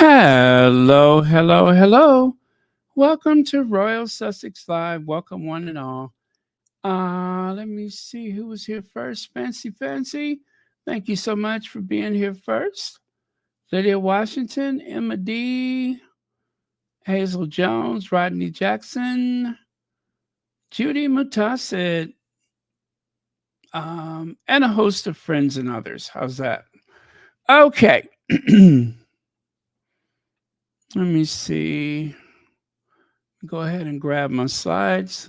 Hello, hello, hello. Welcome to Royal Sussex Live. Welcome, one and all. Let me see who was here first. Fancy, fancy. Thank you so much for being here first. Lydia Washington, Emma D, Hazel Jones, Rodney Jackson, Judy Mutasid, and a host of friends and others. How's that? Okay. Let me see. Go ahead and grab my slides.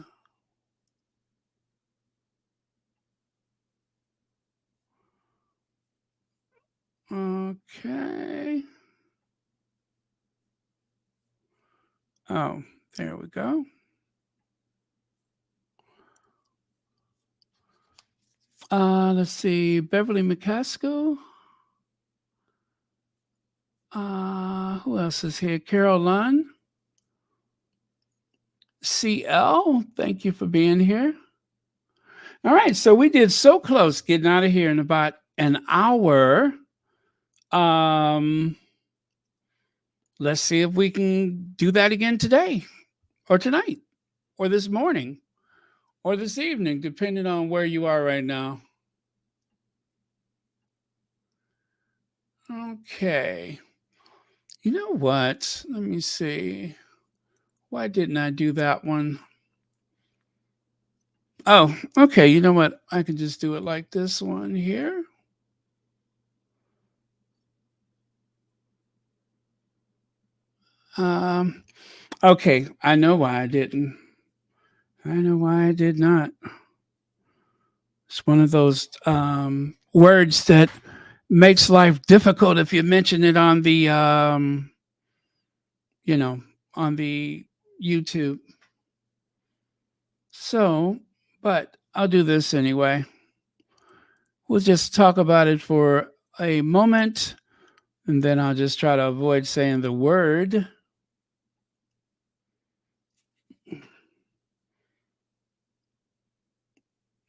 Okay. Oh, there we go. Let's see. Beverly McCaskill. Who else is here? Carol Lunn. CL, thank you for being here. All right, so we did so close getting out of here in about an hour. Um, let's see if we can do that again today or tonight or this morning or this evening, depending on where you are right now. Okay. You know what? Let me see. Why didn't I do that one? Oh, okay. You know what? I can just do it like this one here. Um, okay. I know why I didn't. I know why I did not. It's one of those words that makes life difficult if you mention it on the, you know, on the YouTube. So, but I'll do this anyway. We'll just talk about it for a moment, and then I'll just try to avoid saying the word.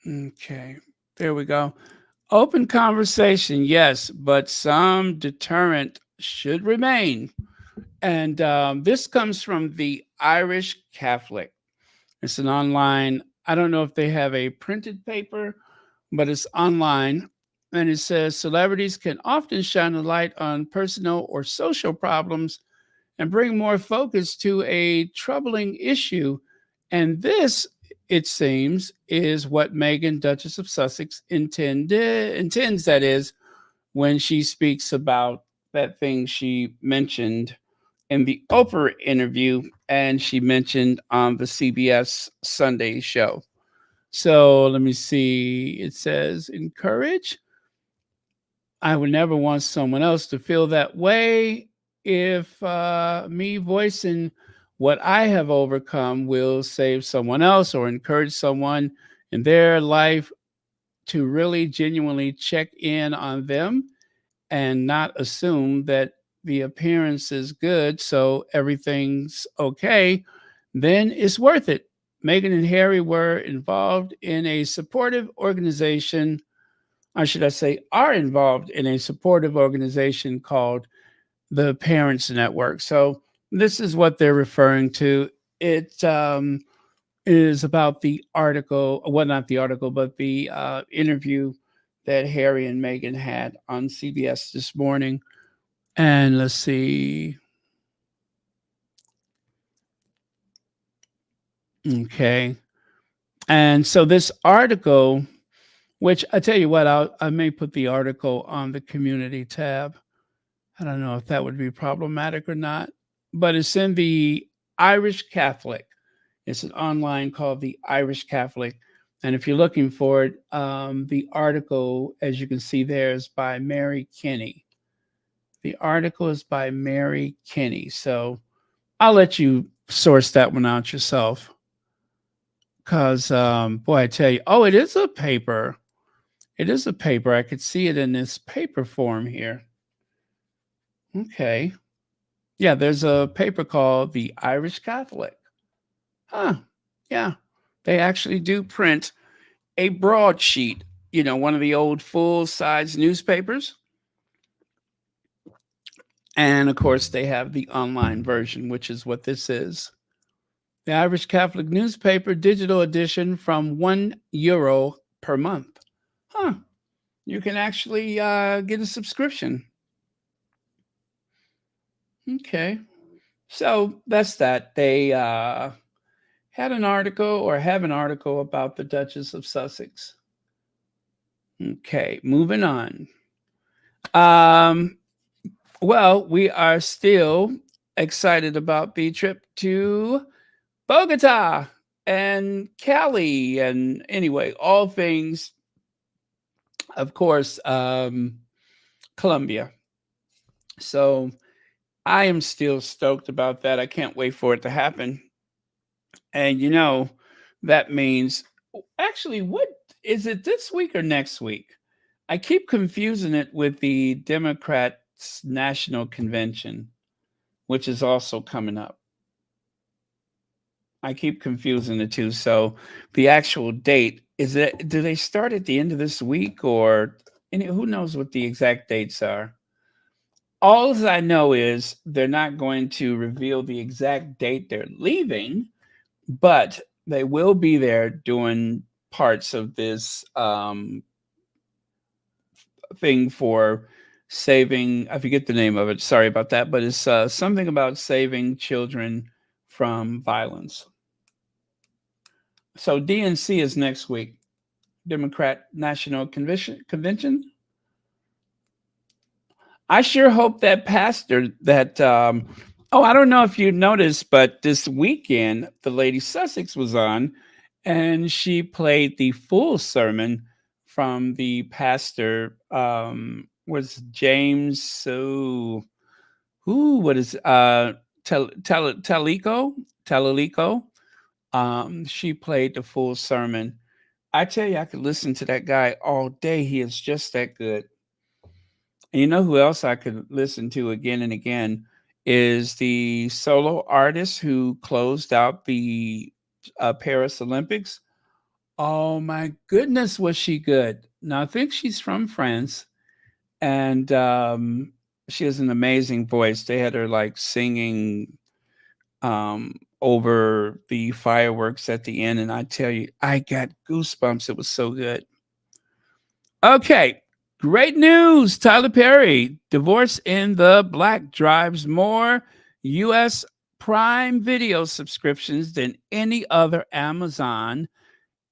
Okay, there we go. Open conversation, yes, but some deterrent should remain. And this comes from the Irish Catholic. It's an online, I don't know if they have a printed paper, but it's online. And it says celebrities can often shine a light on personal or social problems and bring more focus to a troubling issue. And this, it seems, is what Meghan, Duchess of Sussex, intends, that is, when she speaks about that thing she mentioned in the Oprah interview and she mentioned on the CBS Sunday show. So let me see. It says, encourage. I would never want someone else to feel that way. If me voicing what I have overcome will save someone else or encourage someone in their life to really genuinely check in on them and not assume that the appearance is good, so everything's okay, then it's worth it. Meghan and Harry were involved in a supportive organization, or should I say, are involved in a supportive organization called the Parents Network. So this is what they're referring to. It is about the article, well, not the article, but the interview that Harry and Meghan had on CBS this morning. And let's see. Okay. And so this article, which I tell you what, I may put the article on the community tab. I don't know if that would be problematic or not, but it's in the Irish Catholic. It's an online called the Irish Catholic. And if you're looking for it, the article, as you can see there, is by Mary Kinney. The article is by Mary Kinney. So I'll let you source that one out yourself. Because, boy, I tell you, oh, it is a paper. It is a paper. I could see it in this paper form here. Okay. Yeah, there's a paper called The Irish Catholic. Huh. Yeah. They actually do print a broadsheet, one of the old full size newspapers. And of course, they have the online version, which is what this is. The Irish Catholic newspaper digital edition from €1 per month. Huh. You can actually get a subscription. Okay. So that's that. They had an article or have an article about the Duchess of Sussex. Okay, moving on. Um, well, we are still excited about the trip to Bogota and Cali, and anyway, all things, of course, Colombia. So I am still stoked about that. I can't wait for it to happen. And that means actually, what is it this week or next week? I keep confusing it with the Democrats' National Convention, which is also coming up. I keep confusing the two. So the actual date is it? Do they start at the end of this week or who knows what the exact dates are? All I know is they're not going to reveal the exact date they're leaving, but they will be there doing parts of this thing for saving. I forget the name of it. Sorry about that, but it's something about saving children from violence. So DNC is next week. Democrat National Convention. I sure hope that pastor that oh, I don't know if you noticed, but this weekend the lady Sussex was on and she played the full sermon from the pastor was James so who what is Talalico. She played the full sermon. I tell you, I could listen to that guy all day. He is just that good. And you know who else I could listen to again and again is the solo artist who closed out the Paris Olympics. Oh my goodness, was she good? Now I think she's from France, and she has an amazing voice. They had her like singing over the fireworks at the end, and I tell you, I got goosebumps. It was so good. Okay, great news. Tyler Perry, Divorce in the Black drives more U.S. Prime Video subscriptions than any other Amazon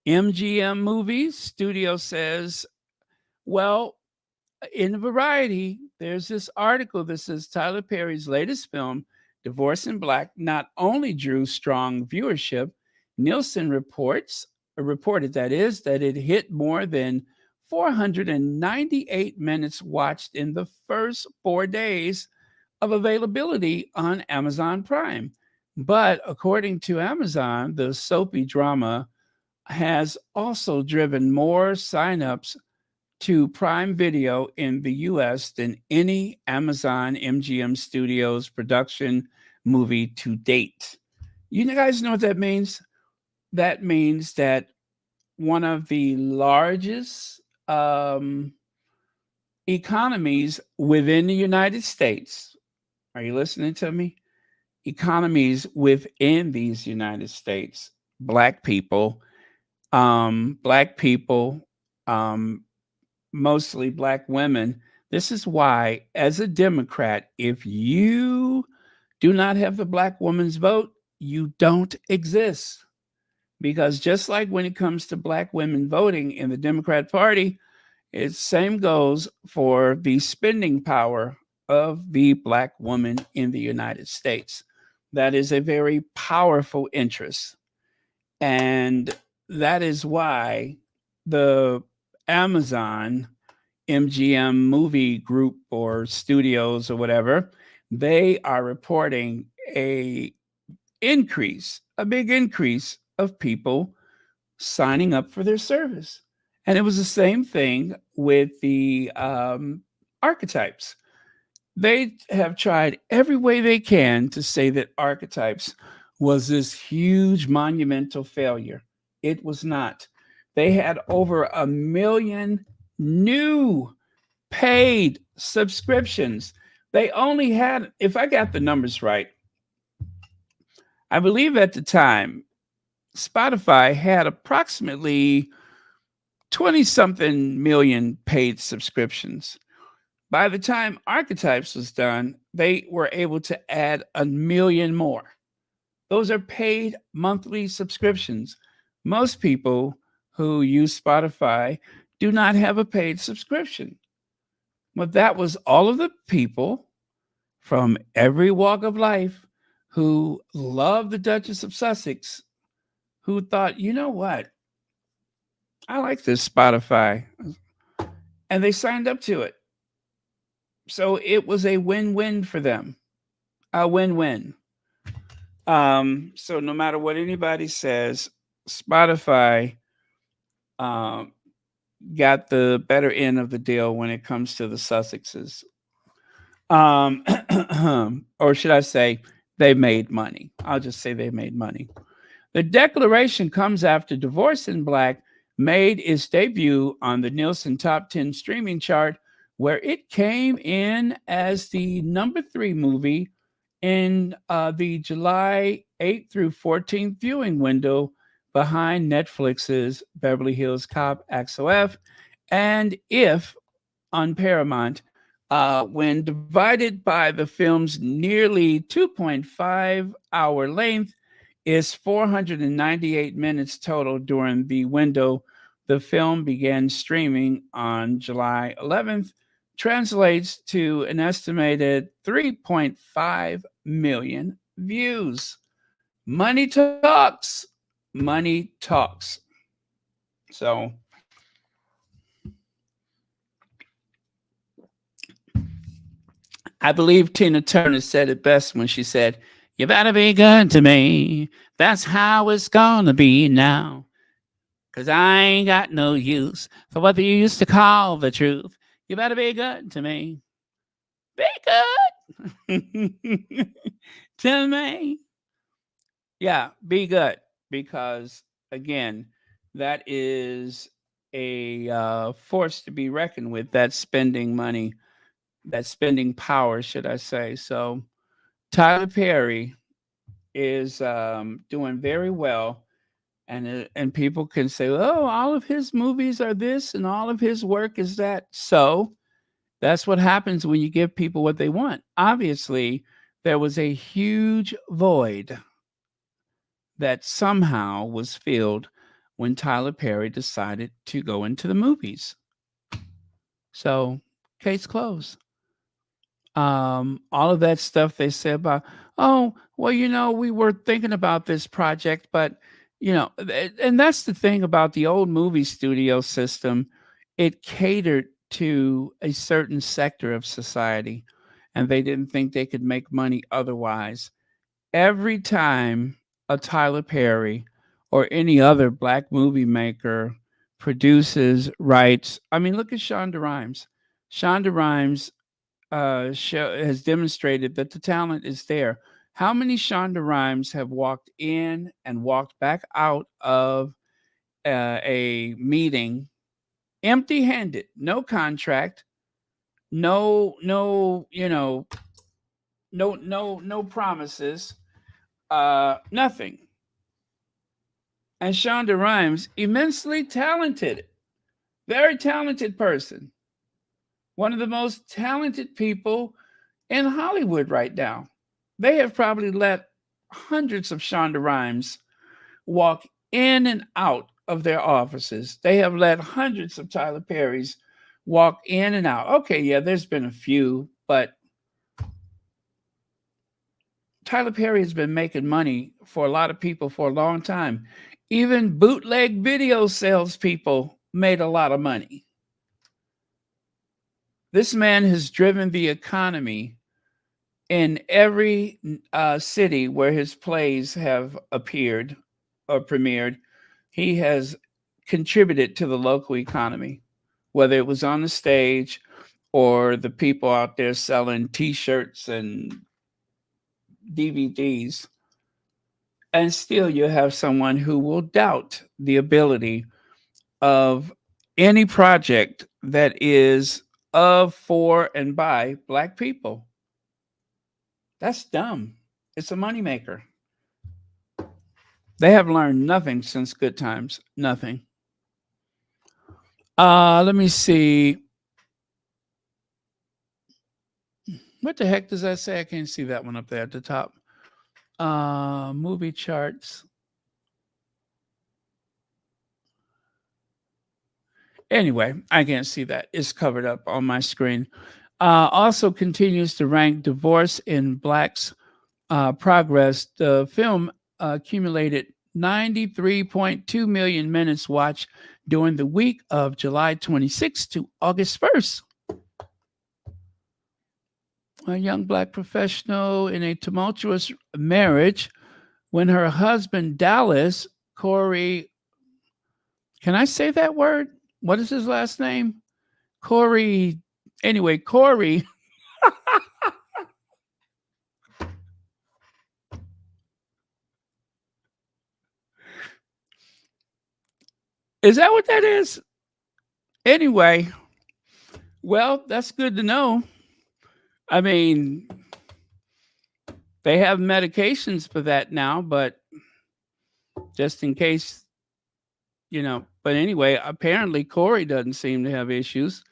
MGM movies. Studio says, well, in Variety, there's this article that says Tyler Perry's latest film, Divorce in Black, not only drew strong viewership, Nielsen reported that it hit more than 498 minutes watched in the first 4 days of availability on Amazon Prime. But according to Amazon, the soapy drama has also driven more signups to Prime Video in the US than any Amazon MGM Studios production movie to date. You guys know what that means? That means that one of the largest economies within the United States, are you listening to me? Economies within these United States, black people, um, mostly black women. This is why, as a Democrat, if you do not have the black woman's vote, you don't exist. Because just like when it comes to black women voting in the Democrat Party, it same goes for the spending power of the black woman in the United States. That is a very powerful interest. And that is why the Amazon MGM movie group or studios or whatever, they are reporting a big increase of people signing up for their service. And it was the same thing with the archetypes. They have tried every way they can to say that archetypes was this huge monumental failure. It was not. They had over 1 million new paid subscriptions. They only had, if I got the numbers right, I believe at the time, Spotify had approximately 20 something million paid subscriptions. By the time Archetypes was done, they were able to add a million more. Those are paid monthly subscriptions. Most people who use Spotify do not have a paid subscription. But that was all of the people from every walk of life who loved the Duchess of Sussex, who thought, you know what? I like this Spotify. And they signed up to it. So it was a win win for them. A win win. So no matter what anybody says, Spotify um, got the better end of the deal when it comes to the Sussexes. Um, or should I say, they made money. I'll just say they made money. The declaration comes after Divorce in Black made its debut on the Nielsen Top 10 streaming chart, where it came in as the number 3 movie in the July 8th through 14th viewing window behind Netflix's Beverly Hills Cop XOF and If on Paramount. When divided by the film's nearly 2.5-hour length, is 498 minutes total during the window the film began streaming on July 11th, translates to an estimated 3.5 million views. Money talks. Money talks. So I believe Tina Turner said it best when she said, "You better be good to me. That's how it's gonna be now. 'Cause I ain't got no use for what you used to call the truth. You better be good to me. Be good to me." Yeah, be good. Because, again, that is a force to be reckoned with. That's spending money, that's spending power, should I say. So, Tyler Perry is doing very well, and people can say, "Oh, all of his movies are this, and all of his work is that." So that's what happens when you give people what they want. Obviously, there was a huge void that somehow was filled when Tyler Perry decided to go into the movies. So, case closed. All of that stuff they say about, oh, well, we were thinking about this project, but and that's the thing about the old movie studio system. It catered to a certain sector of society, and they didn't think they could make money otherwise. Every time a Tyler Perry or any other black movie maker produces, writes, I mean, look at Shonda Rhimes. Shonda Rhimes has demonstrated that the talent is there. How many Shonda Rhimes have walked in and walked back out of a meeting empty-handed, no contract, no, no promises, nothing. And Shonda Rhimes, immensely talented, very talented person, one of the most talented people in Hollywood right now. They have probably let hundreds of Shonda Rhimes walk in and out of their offices. They have let hundreds of Tyler Perrys walk in and out. Okay, yeah, there's been a few, but Tyler Perry has been making money for a lot of people for a long time. Even bootleg video salespeople made a lot of money. This man has driven the economy in every city where his plays have appeared or premiered. He has contributed to the local economy, whether it was on the stage or the people out there selling T-shirts and DVDs. And still, you have someone who will doubt the ability of any project that is of, for, and by Black people. That's dumb. It's a moneymaker. They have learned nothing since good times. Nothing. Let me see. What the heck does that say? I can't see that one up there at the top. Movie charts. Anyway, I can't see that. It's covered up on my screen. Also continues to rank Divorce in Black's Progress. The film accumulated 93.2 million minutes watched during the week of July 26th to August 1st. A young black professional in a tumultuous marriage when her husband, Dallas Corey, can I say that word? What is his last name? Corey. Anyway, Corey. Is that what that is? Anyway, well, that's good to know. I mean, they have medications for that now, but just in case, But anyway, apparently Corey doesn't seem to have issues.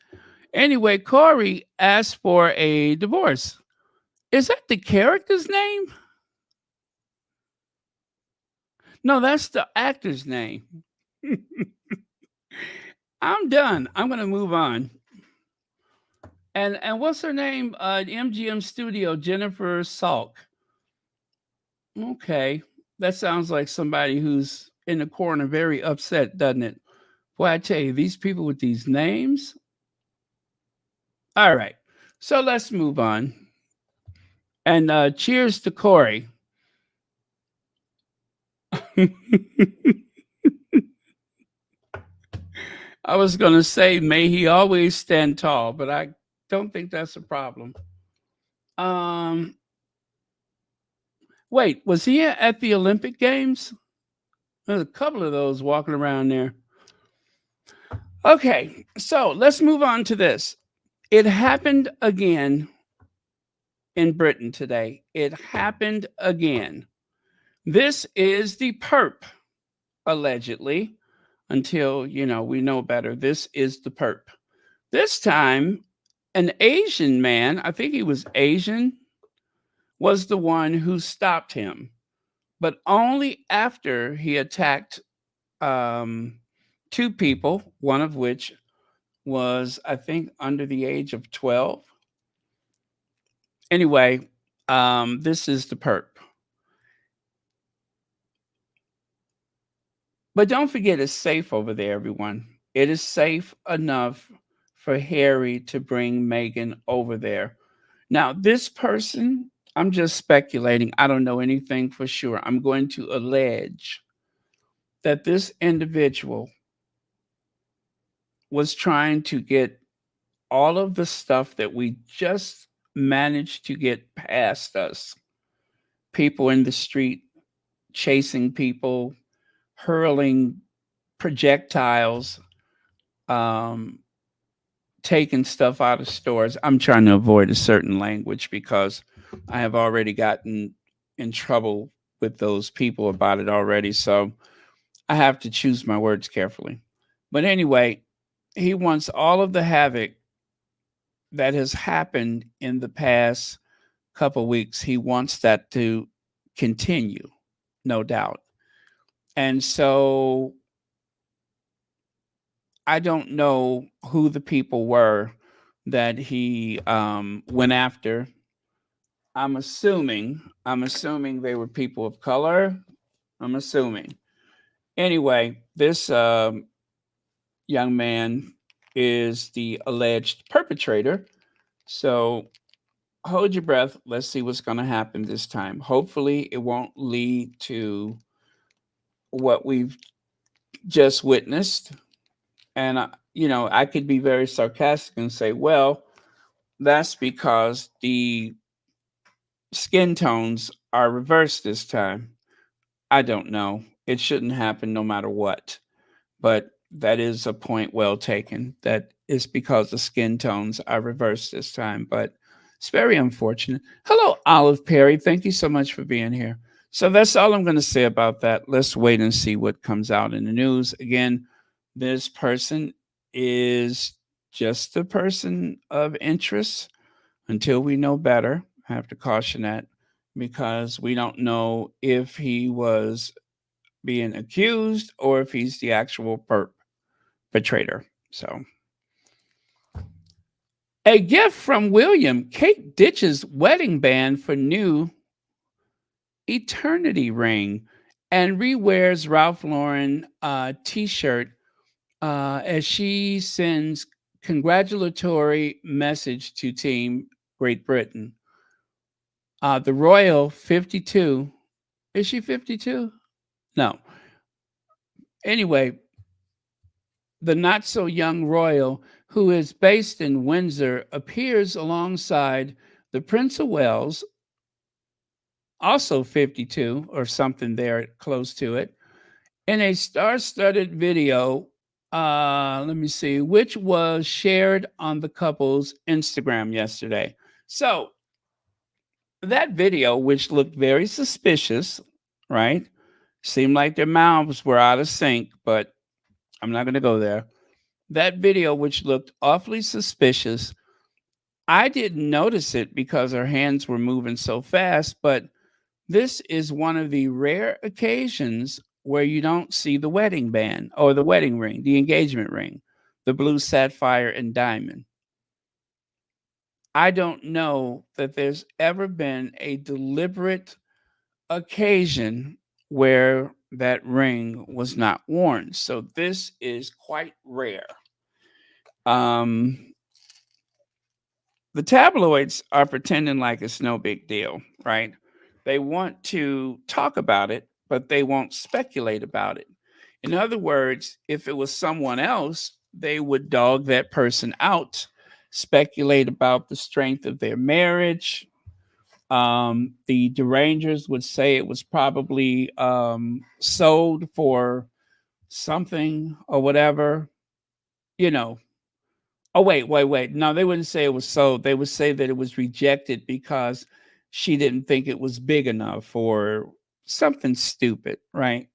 Anyway, Corey asked for a divorce. Is that the character's name? No, that's the actor's name. I'm done. I'm going to move on. And what's her name? MGM Studio, Jennifer Salk. Okay, that sounds like somebody who's in the corner, very upset, doesn't it? Boy, I tell you, these people with these names. All right, so let's move on. And cheers to Corey. I was going to say, may he always stand tall, but I don't think that's a problem. Um, Wait, was he at the Olympic Games? There's a couple of those walking around there. Okay, so let's move on to this. It happened again in Britain today. It happened again. This is the perp, allegedly, until, we know better. This is the perp. This time, an Asian man, I think he was Asian, was the one who stopped him, but only after he attacked two people, one of which was, I think, under the age of 12. Anyway, this is the perp. But don't forget, it's safe over there, everyone. It is safe enough for Harry to bring Meghan over there. Now, this person, I'm just speculating. I don't know anything for sure. I'm going to allege that this individual was trying to get all of the stuff that we just managed to get past us. People in the street chasing people, hurling projectiles, um, taking stuff out of stores. I'm trying to avoid a certain language because I have already gotten in trouble with those people about it already. So I have to choose my words carefully. But anyway, he wants all of the havoc that has happened in the past couple weeks. He wants that to continue, no doubt. And so I don't know who the people were that he went after. I'm assuming they were people of color. I'm assuming. Anyway, this young man is the alleged perpetrator. So hold your breath. Let's see what's going to happen this time. Hopefully, it won't lead to what we've just witnessed. And, I could be very sarcastic and say, well, that's because the skin tones are reversed this time. I don't know. It shouldn't happen no matter what. But that is a point well taken. That is because the skin tones are reversed this time. But It's very unfortunate. Hello, Olive Perry. Thank you so much for being here. So that's all I'm going to say about that. Let's wait and see what comes out in the news. Again, this person is just a person of interest until we know better. I have to caution that because we don't know if he was being accused or if he's the actual perpetrator. So, a gift from William. Kate ditches wedding band for new eternity ring and rewears Ralph Lauren t-shirt as she sends congratulatory message to Team Great Britain. The Royal 52. Is she 52? No. Anyway, the not so young royal, who is based in Windsor, appears alongside the Prince of Wales, also 52 or something there close to it, in a star studded video. Let me see, which was shared on the couple's Instagram yesterday. So, that video, which looked very suspicious, right? Seemed like their mouths were out of sync, but I'm not going to go there. That video, which looked awfully suspicious, I didn't notice it because her hands were moving so fast, but this is one of the rare occasions where you don't see the wedding band or the wedding ring, the engagement ring, the blue sapphire and diamond. I don't know that there's ever been a deliberate occasion where that ring was not worn. So this is quite rare. Um, the tabloids are pretending like it's no big deal, right? They want to talk about it, but they won't speculate about it. In other words, if it was someone else, they would dog that person out, speculate about the strength of their marriage. The derangers would say it was probably sold for something or whatever, you know. Oh, wait. No, they wouldn't say it was sold. They would say that it was rejected because she didn't think it was big enough or something stupid, right?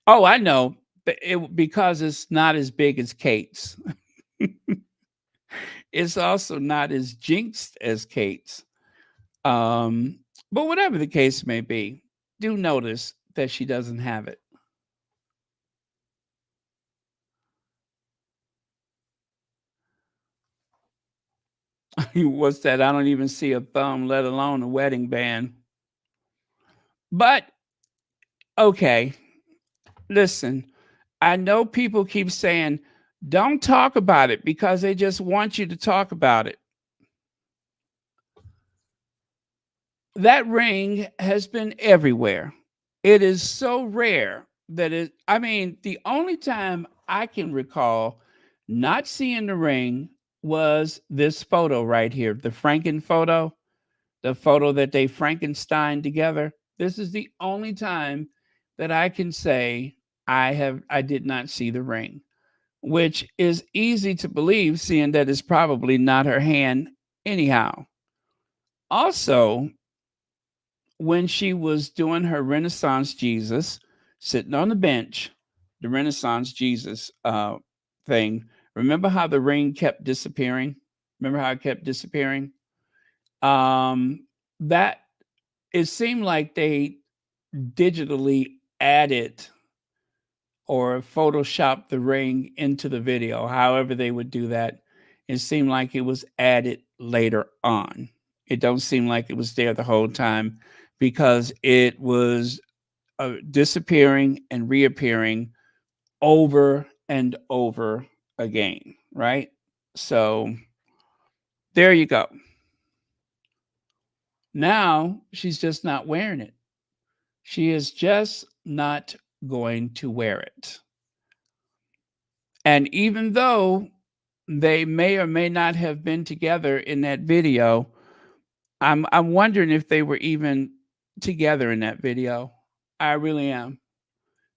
Oh, I know. Because it's not as big as Kate's. It's also not as jinxed as Kate's. Um, but whatever the case may be, do notice that she doesn't have it. What's that? I don't even see a thumb, let alone a wedding band. But okay, listen, I know people keep saying, don't talk about it because they just want you to talk about it. That ring has been everywhere. It is so rare that I mean, the only time I can recall not seeing the ring was this photo right here, the Franken photo, the photo that they Frankenstein together. This is the only time that I can say I did not see the ring, which is easy to believe seeing that it's probably not her hand anyhow. Also, when she was doing her Renaissance Jesus, sitting on the bench, the Renaissance Jesus thing, remember how the ring kept disappearing? Remember how it kept disappearing? That it seemed like they digitally added or photoshopped the ring into the video. However they would do that, it seemed like it was added later on. It don't seem like it was there the whole time because it was disappearing and reappearing over and over again, right? So there you go. Now she's just not wearing it. She is just not going to wear it. And even though they may or may not have been together in that video, I'm wondering if they were even together in that video. I really am.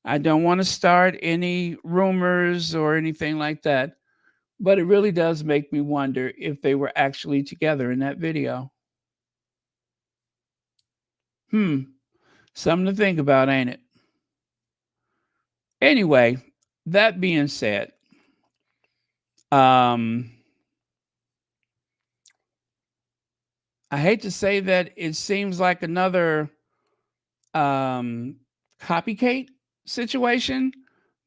I don't want to start any rumors or anything like that, But it really does make me wonder if they were actually together in that video. Hmm, something to think about, ain't it? Anyway, that being said, um, I hate to say that it seems like another um, copycat situation,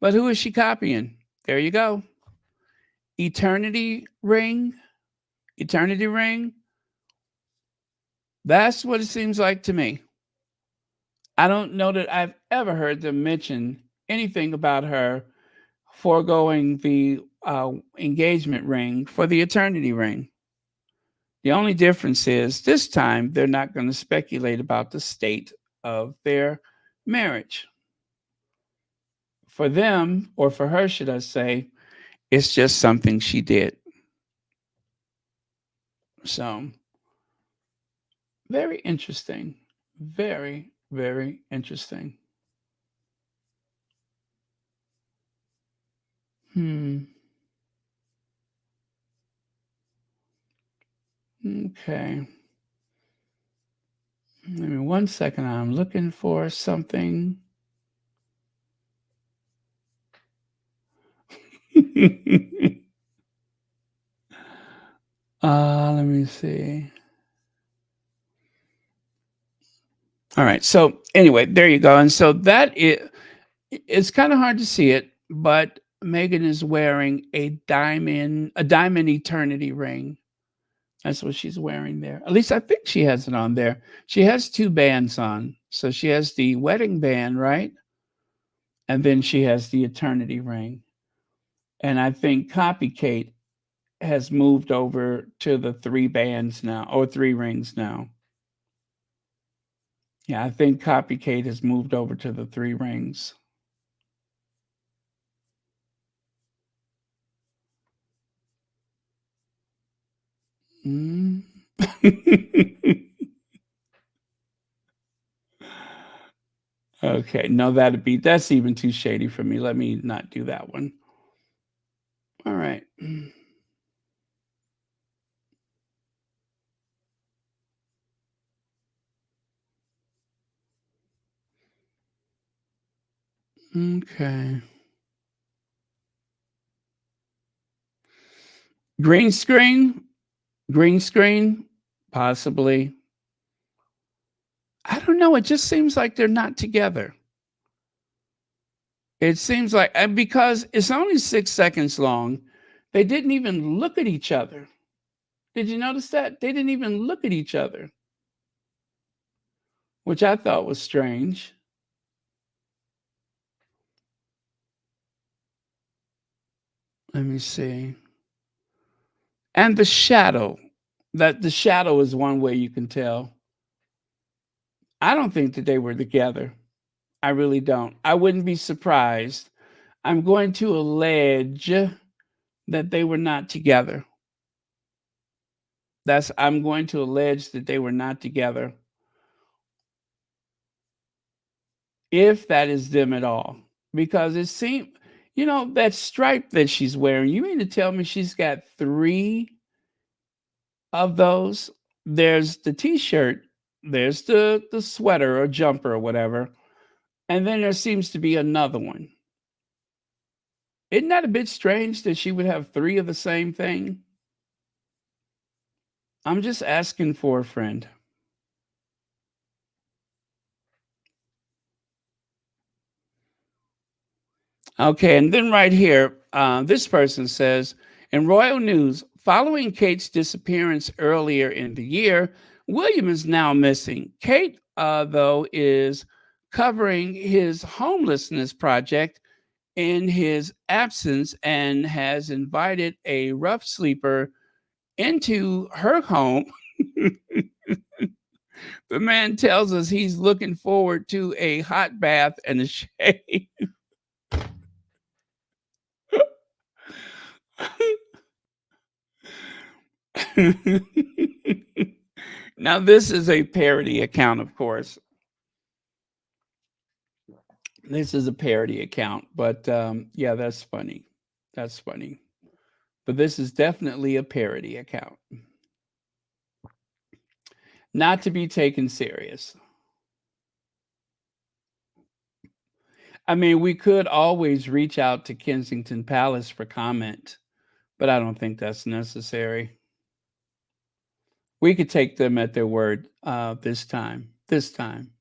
but who is she copying? There you go. Eternity Ring. Eternity Ring. That's what it seems like to me. I don't know that I've ever heard them mention anything about her foregoing the engagement ring for the eternity ring. The only difference is this time they're not going to speculate about the state of their marriage. For them, or for her, should I say, it's just something she did. So, very interesting. Very, very interesting. Hmm. Okay. Give me 1 second. I'm looking for something. Let me see. All right. So anyway, there you go. And so that is, it's kind of hard to see it, but Megan is wearing a diamond eternity ring. That's what she's wearing there. At least I think she has it on there. She has two bands on. So she has the wedding band, right? And then she has the eternity ring. And I think Copycat has moved over to the three bands now, or three rings now. Yeah, I think Copycat has moved over to the three rings. Mm. Okay, no, that's even too shady for me. Let me not do that one. All right. Okay. Green screen, green screen, possibly. I don't know. It just seems like they're not together. It seems like, and because it's only 6 seconds long, they didn't even look at each other. Did you notice that? They didn't even look at each other, which I thought was strange. Let me see. And the shadow is one way you can tell. I don't think that they were together. I really don't. I wouldn't be surprised. I'm going to allege that they were not together. I'm going to allege that they were not together, if that is them at all. Because it seemed, that stripe that she's wearing, you mean to tell me she's got three of those? There's the t-shirt, there's the sweater or jumper or whatever, and then there seems to be another one. Isn't that a bit strange that she would have three of the same thing? I'm just asking for a friend. Okay, and then right here, this person says, in royal news, following Kate's disappearance earlier in the year, William is now missing. Kate, though, is covering his homelessness project in his absence and has invited a rough sleeper into her home. The man tells us he's looking forward to a hot bath and a shave. Now, this is a parody account, of course. This is a parody account, but yeah, that's funny. That's funny. but this is definitely a parody account, not to be taken serious. I mean, we could always reach out to Kensington Palace for comment, but I don't think that's necessary. We could take them at their word this time. This time.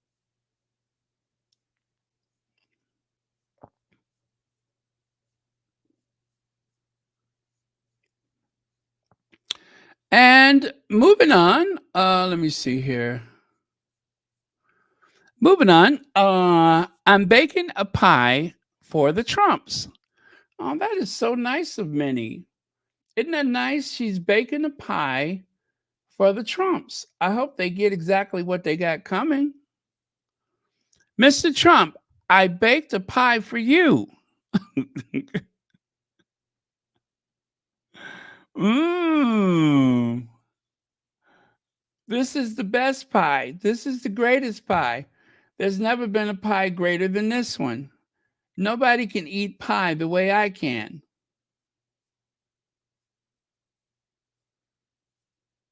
And moving on, let me see here. Moving on, I'm baking a pie for the Trumps. Oh, that is so nice of Minnie. Isn't that nice? She's baking a pie for the Trumps. I hope they get exactly what they got coming. Mr. Trump, I baked a pie for you. Mmm. This is the best pie. This is the greatest pie. There's never been a pie greater than this one. Nobody can eat pie the way I can.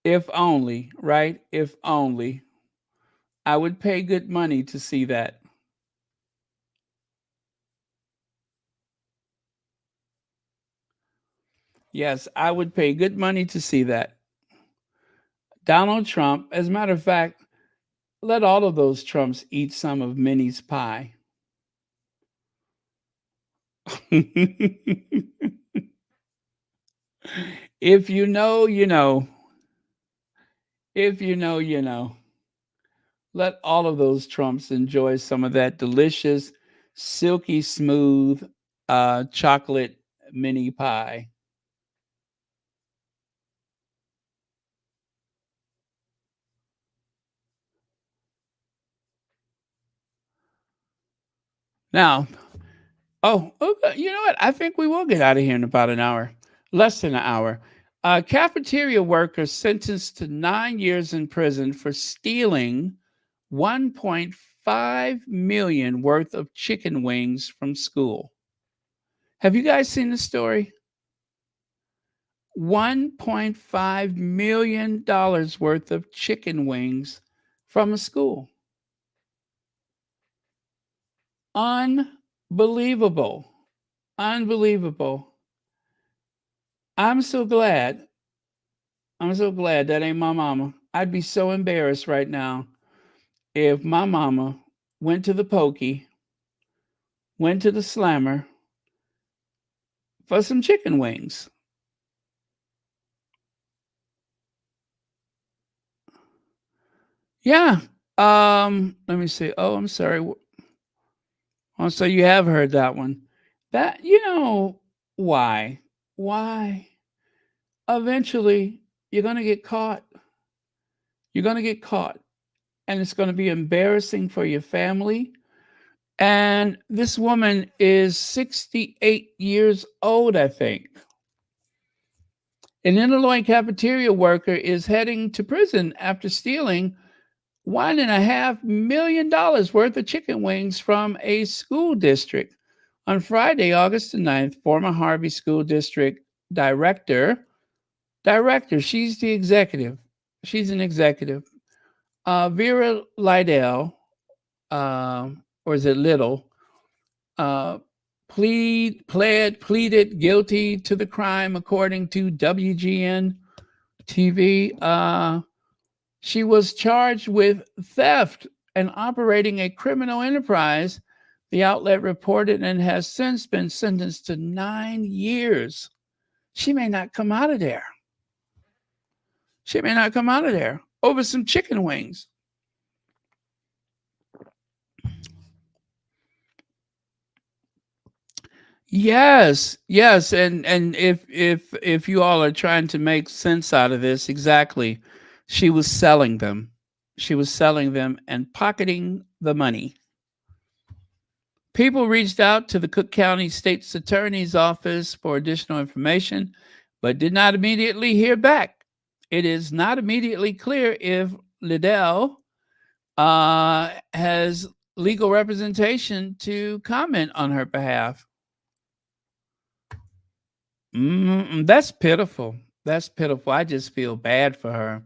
If only, right? If only. I would pay good money to see that. Yes, I would pay good money to see that. Donald Trump, as a matter of fact, let all of those Trumps eat some of Minnie's pie. If you know, you know. If you know, you know. Let all of those Trumps enjoy some of that delicious, silky smooth chocolate mini pie. Now, oh, okay, you know what? I think we will get out of here in about an hour, less than an hour. Cafeteria worker sentenced to 9 years in prison for stealing 1.5 million worth of chicken wings from school. Have you guys seen the story? $1.5 million worth of chicken wings from a school. Unbelievable. Unbelievable. I'm so glad. I'm so glad that ain't my mama. I'd be so embarrassed right now if my mama went to the pokey, went to the slammer for some chicken wings. Yeah. Let me see. Oh, I'm sorry. Oh, so you have heard that one. That, why? Why? Eventually, you're going to get caught. You're going to get caught. And it's going to be embarrassing for your family. And this woman is 68 years old, I think. An Illinois cafeteria worker is heading to prison after stealing $1.5 million worth of chicken wings from a school district. On Friday, August the 9th, former Harvey School District director, she's the executive. She's an executive. Vera Lydell, or is it Little, uh, pleaded guilty to the crime, according to WGN TV. She was charged with theft and operating a criminal enterprise, the outlet reported, and has since been sentenced to 9 years. She may not come out of there. She may not come out of there over some chicken wings. Yes, yes, and if you all are trying to make sense out of this, exactly, she was selling them. She was selling them and pocketing the money. People reached out to the Cook County State's Attorney's Office for additional information, but did not immediately hear back. It is not immediately clear if Liddell has legal representation to comment on her behalf. That's pitiful. That's pitiful. I just feel bad for her.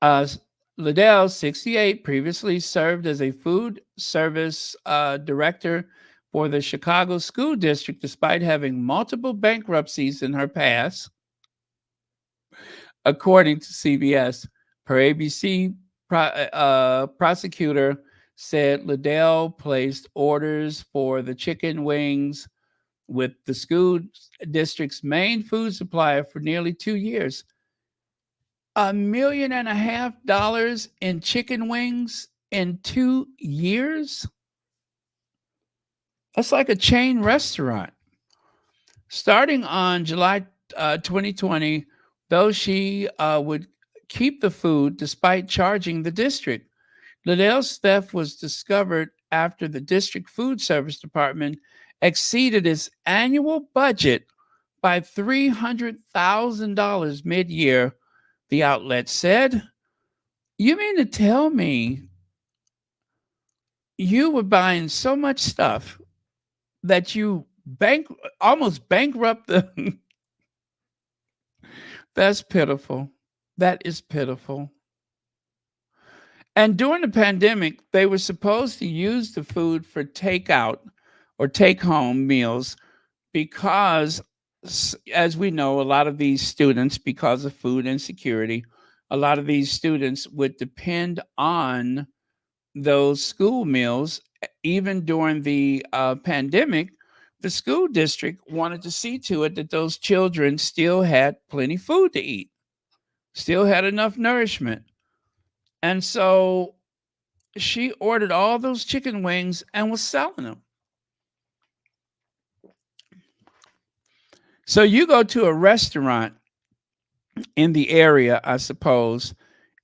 Uh, Liddell, 68, previously served as a food service director for the Chicago School District, despite having multiple bankruptcies in her past, according to CBS. Per ABC, prosecutor said Liddell placed orders for the chicken wings with the school district's main food supplier for nearly 2 years. $1.5 million in chicken wings in 2 years? That's like a chain restaurant. Starting on July 2020, though she would keep the food despite charging the district. Liddell's theft was discovered after the district food service department exceeded its annual budget by $300,000 mid year, the outlet said. You mean to tell me you were buying so much stuff that you almost bankrupt the That's pitiful. That is pitiful. And during the pandemic, they were supposed to use the food for takeout or take home meals because, as we know, a lot of these students, because of food insecurity, a lot of these students would depend on those school meals. Even during the pandemic, the school district wanted to see to it that those children still had plenty food to eat, still had enough nourishment. And so she ordered all those chicken wings and was selling them. So you go to a restaurant in the area, I suppose,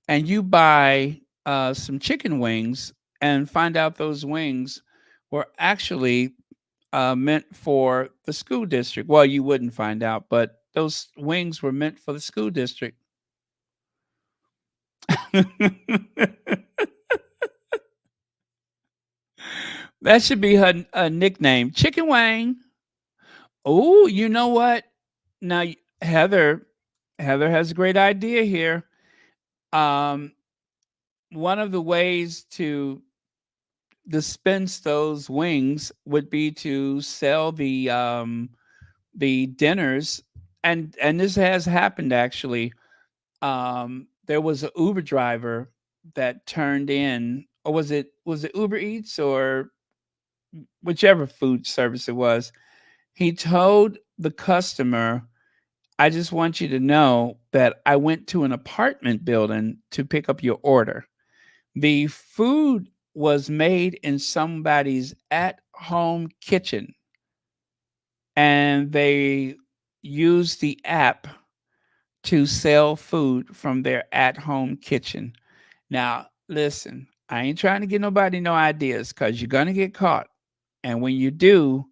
and you buy some chicken wings and find out those wings were actually meant for the school district. Well, you wouldn't find out, but those wings were meant for the school district. That should be her nickname, Chicken Wang. Oh, you know what? Now, Heather, Heather has a great idea here. Um, One of the ways to dispense those wings would be to sell the dinners, and this has happened actually. There was an Uber driver that turned in, or was it Uber Eats or whichever food service it was. He told the customer, I just want you to know that I went to an apartment building to pick up your order. The food was made in somebody's at home kitchen, and they used the app to sell food from their at home kitchen. Now, listen, I ain't trying to get nobody no ideas because you're going to get caught. And when you do,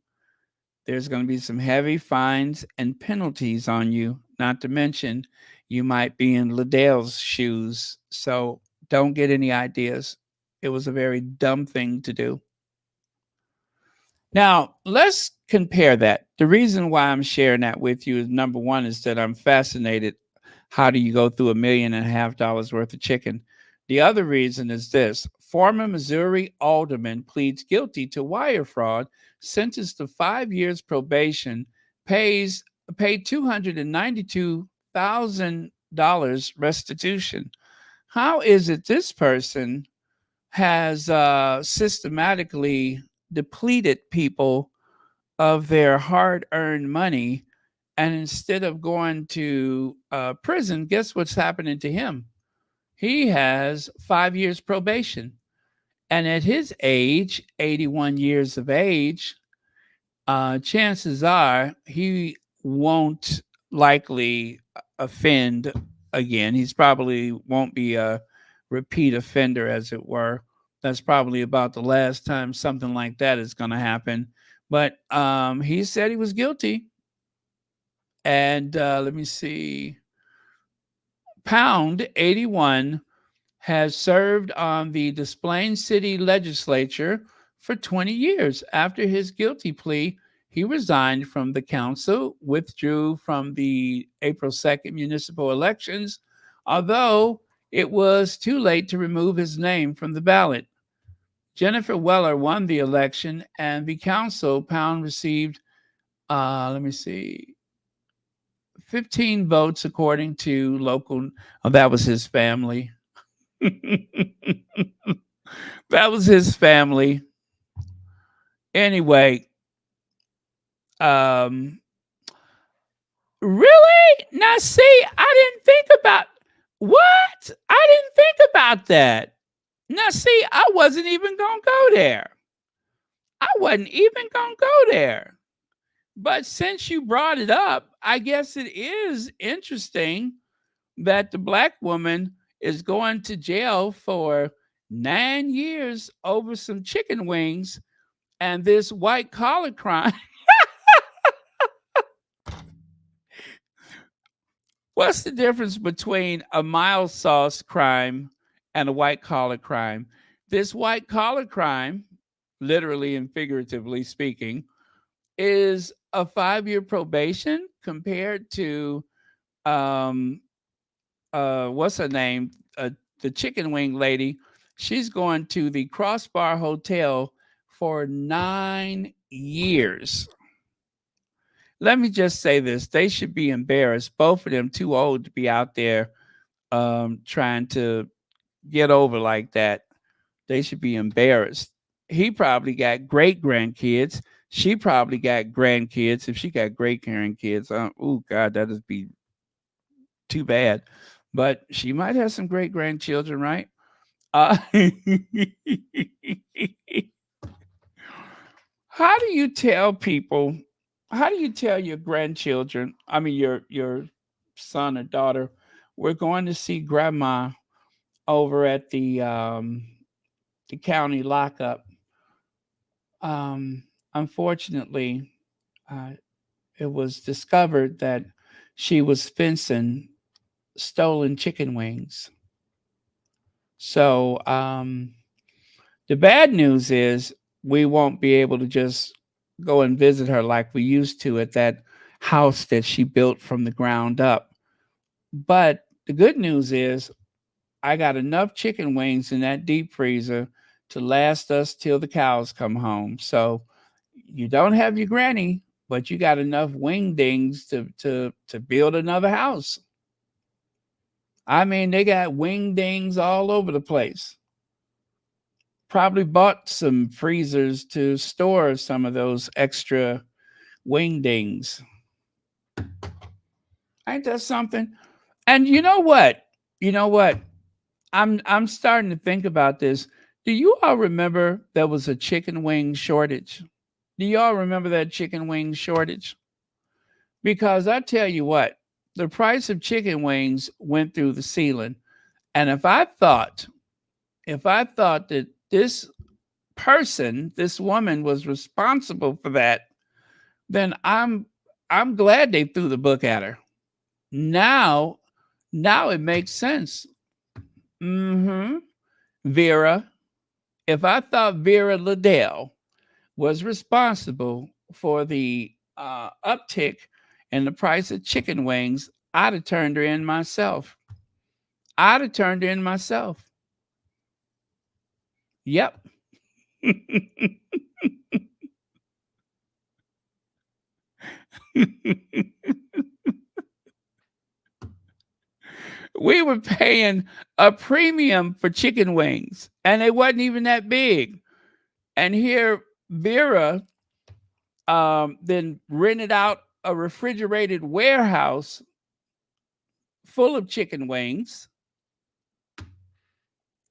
there's going to be some heavy fines and penalties on you, not to mention you might be in Liddell's shoes. So don't get any ideas. It was a very dumb thing to do. Now, let's compare that. The reason why I'm sharing that with you is number one is that I'm fascinated. How do you go through $1.5 million worth of chicken? The other reason is this: former Missouri alderman pleads guilty to wire fraud, sentenced to 5 years probation, pays paid $292,000 restitution. How is it this person has systematically depleted people of their hard earned money? And instead of going to prison, guess what's happening to him? He has 5 years probation. And at his age, 81 years of age, chances are he won't likely offend again. He's probably won't be a repeat offender, as it were. That's probably about the last time something like that is going to happen. But he said he was guilty. And let me see. Pound 81 has served on the Des Plaines City Legislature for 20 years. After his guilty plea, he resigned from the council, withdrew from the April 2nd municipal elections, although it was too late to remove his name from the ballot. Jennifer Weller won the election, and the council Pound received, let me see, 15 votes according to local. Oh, that was his family. That was his family. Anyway, um, really? Now, see, I didn't think about what? I didn't think about that. Now, see, I wasn't even going to go there. I wasn't even going to go there. But since you brought it up, I guess it is interesting that the black woman is going to jail for 9 years over some chicken wings and this white collar crime. What's the difference between a mild sauce crime and a white collar crime? This white collar crime, literally and figuratively speaking, is a 5-year probation compared to um what's her name? The chicken wing lady. She's going to the Crossbar Hotel for 9 years. Let me just say this: they should be embarrassed. Both of them too old to be out there trying to get over like that. They should be embarrassed. He probably got great grandkids. She probably got grandkids. If she got great grandkids, oh God, that'd be too bad. But she might have some great grandchildren, right? Uh, how do you tell people? How do you tell your grandchildren? I mean, your son or daughter, we're going to see grandma over at the county lockup. Um, Unfortunately, uh, it was discovered that she was fencing stolen chicken wings. So the bad news is we won't be able to just go and visit her like we used to at that house that she built from the ground up. But the good news is I got enough chicken wings in that deep freezer to last us till the cows come home. So you don't have your granny, but you got enough wing dings to build another house. I mean, they got wing dings all over the place. Probably bought some freezers to store some of those extra wingdings. Ain't that something? And you know what? You know what? I'm starting to think about this. Do you all remember there was a chicken wing shortage? Do y'all remember that chicken wing shortage? Because I tell you what, the price of chicken wings went through the ceiling. And if I thought that this person, this woman was responsible for that, then I'm glad they threw the book at her. Now, now it makes sense. Mm-hmm. Vera, if I thought Vera Liddell was responsible for the uptick in the price of chicken wings, I'd have turned her in myself. I'd have turned her in myself. Yep. We were paying a premium for chicken wings, and they wasn't even that big. And here, Vera then rented out a refrigerated warehouse full of chicken wings.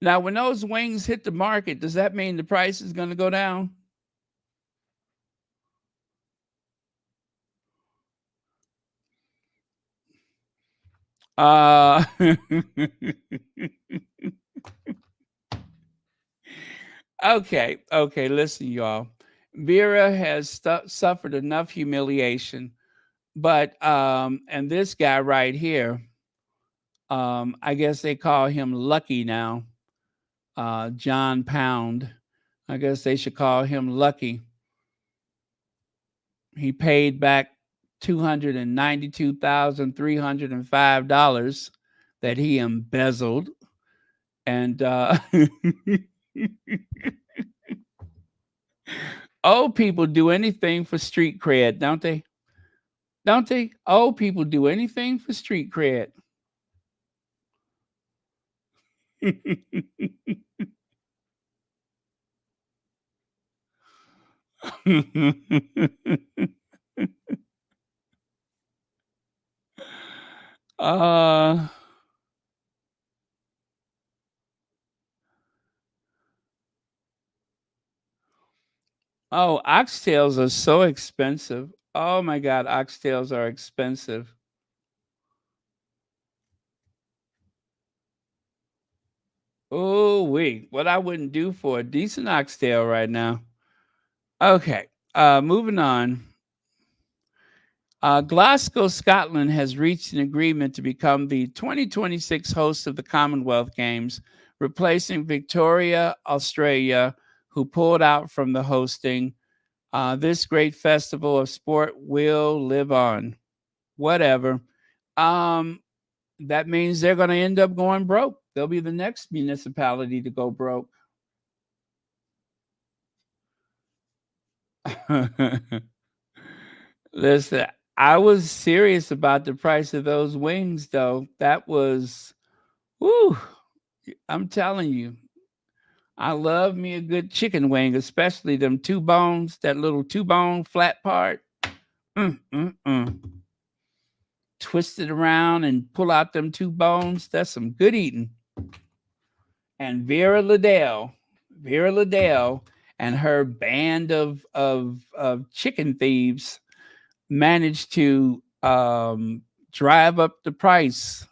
Now, when those wings hit the market, does that mean the price is going to go down? Uh, okay. Listen, y'all. Vera has suffered enough humiliation, but and this guy right here, I guess they call him Lucky now. John Pound. I guess they should call him Lucky. He paid back $292,305 that he embezzled. And old people do anything for street cred, don't they? Don't they? Old people do anything for street cred. uh oh, oxtails are so expensive. Oh my god, oxtails are expensive. Oh wait, what I wouldn't do for a decent oxtail right now. Okay, moving on. Glasgow, Scotland has reached an agreement to become the 2026 host of the Commonwealth Games, replacing Victoria, Australia, who pulled out from the hosting. This great festival of sport will live on. Whatever. Um, that means they're going to end up going broke. They'll be the next municipality to go broke. Listen, I was serious about the price of those wings, though. That was, whoo, I'm telling you, I love me a good chicken wing, especially them two bones, that little two bone flat part. Mm, mm, mm. Twist it around and pull out them two bones. That's some good eating. And Vera Liddell, and her band of chicken thieves managed to drive up the price.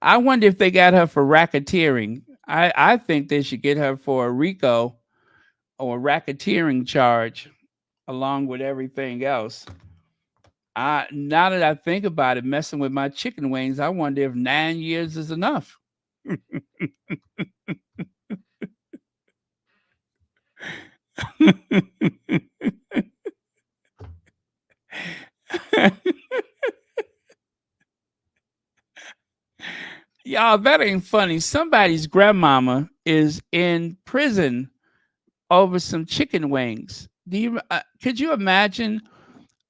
I wonder if they got her for racketeering. I think they should get her for a RICO or racketeering charge along with everything else. Now that I think about it, messing with my chicken wings, I wonder if 9 years is enough. Y'all, that ain't funny. Somebody's grandmama is in prison over some chicken wings. Do you could you imagine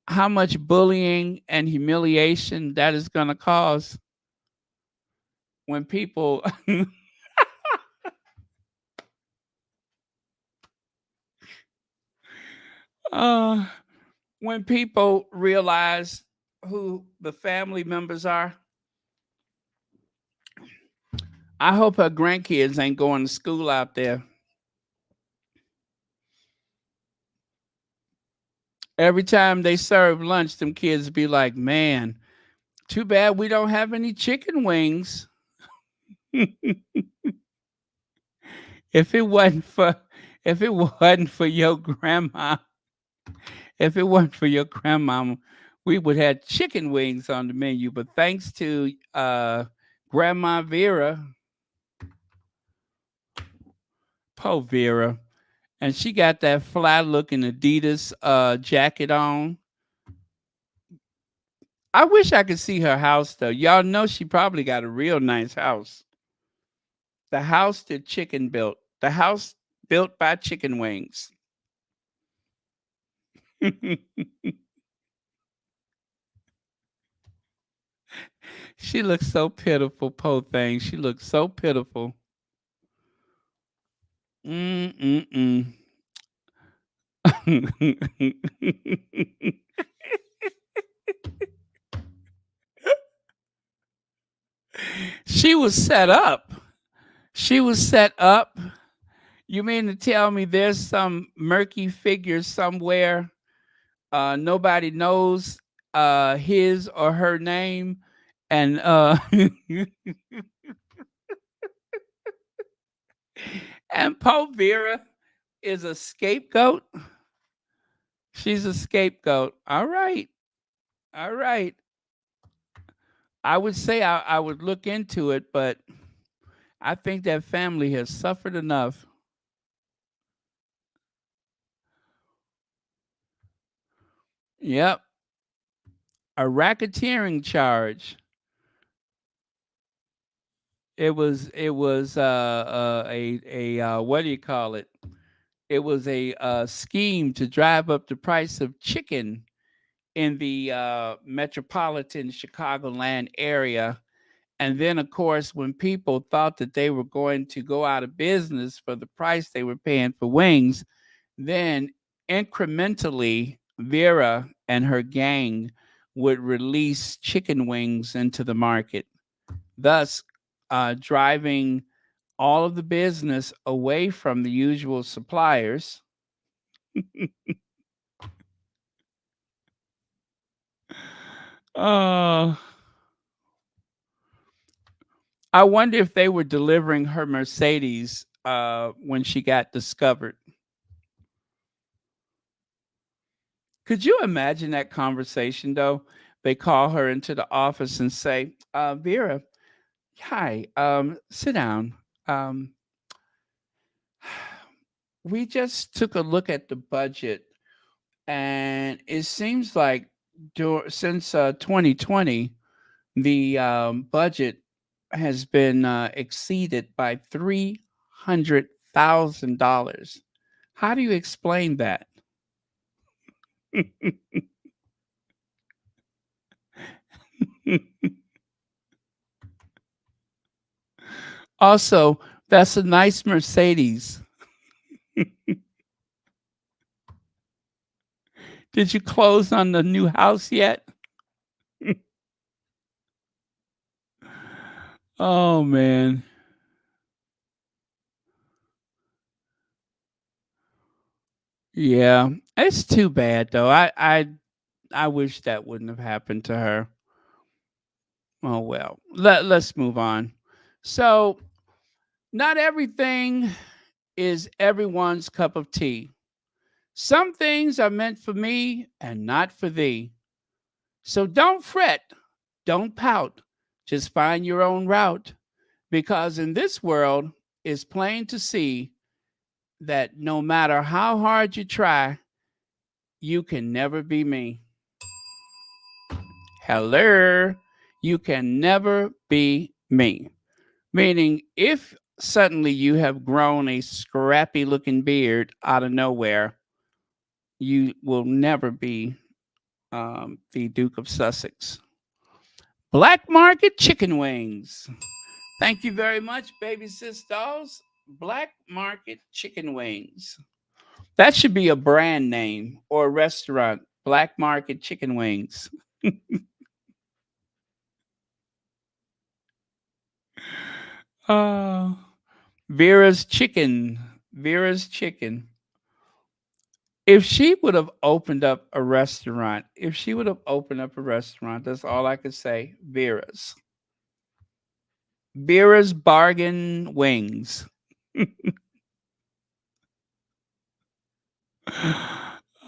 how much bullying and humiliation that is going to cause when people uh, when people realize who the family members are? I hope her grandkids ain't going to school out there. Every time they serve lunch, them kids be like, "Man, too bad we don't have any chicken wings." if it wasn't for if it wasn't for your grandma, if it wasn't for your grandmama, we would have chicken wings on the menu. But thanks to Grandma Vera, poor Vera, and she got that fly looking Adidas jacket on. I wish I could see her house though. Y'all know she probably got a real nice house. The house that chicken built. The house built by chicken wings. She looks so pitiful, poor thing. She looks so pitiful. Mm-mm-mm. She was set up. She was set up. You mean to tell me there's some murky figure somewhere? Nobody knows his or her name, and and Poe Vera is a scapegoat. She's a scapegoat. All right, all right. I would say I would look into it, but I think that family has suffered enough. Yep, a racketeering charge. It was a what do you call it? It was a scheme to drive up the price of chicken in the metropolitan Chicagoland area. And then, of course, when people thought that they were going to go out of business for the price they were paying for wings, then incrementally, Vera and her gang would release chicken wings into the market, thus driving all of the business away from the usual suppliers. uh, I wonder if they were delivering her Mercedes when she got discovered. Could you imagine that conversation though? They call her into the office and say, Vera, hi, sit down. Um, we just took a look at the budget, and it seems like since 2020, the budget has been exceeded by $300,000. How do you explain that? Also, that's a nice Mercedes. Did you close on the new house yet? Oh man. Yeah. It's too bad though. I wish that wouldn't have happened to her. Oh well. Let's move on. So, not everything is everyone's cup of tea. Some things are meant for me and not for thee. So don't fret, don't pout. Just find your own route, because in this world it's plain to see that no matter how hard you try, you can never be me. Hello. You can never be me. Meaning, if suddenly you have grown a scrappy looking beard out of nowhere, you will never be the Duke of Sussex. Black market chicken wings. Thank you very much, baby sis dolls. Black market chicken wings. That should be a brand name or a restaurant. Black market chicken wings. Oh, Vera's chicken. Vera's chicken. If she would have opened up a restaurant, if she would have opened up a restaurant, that's all I could say. Vera's. Vera's bargain wings.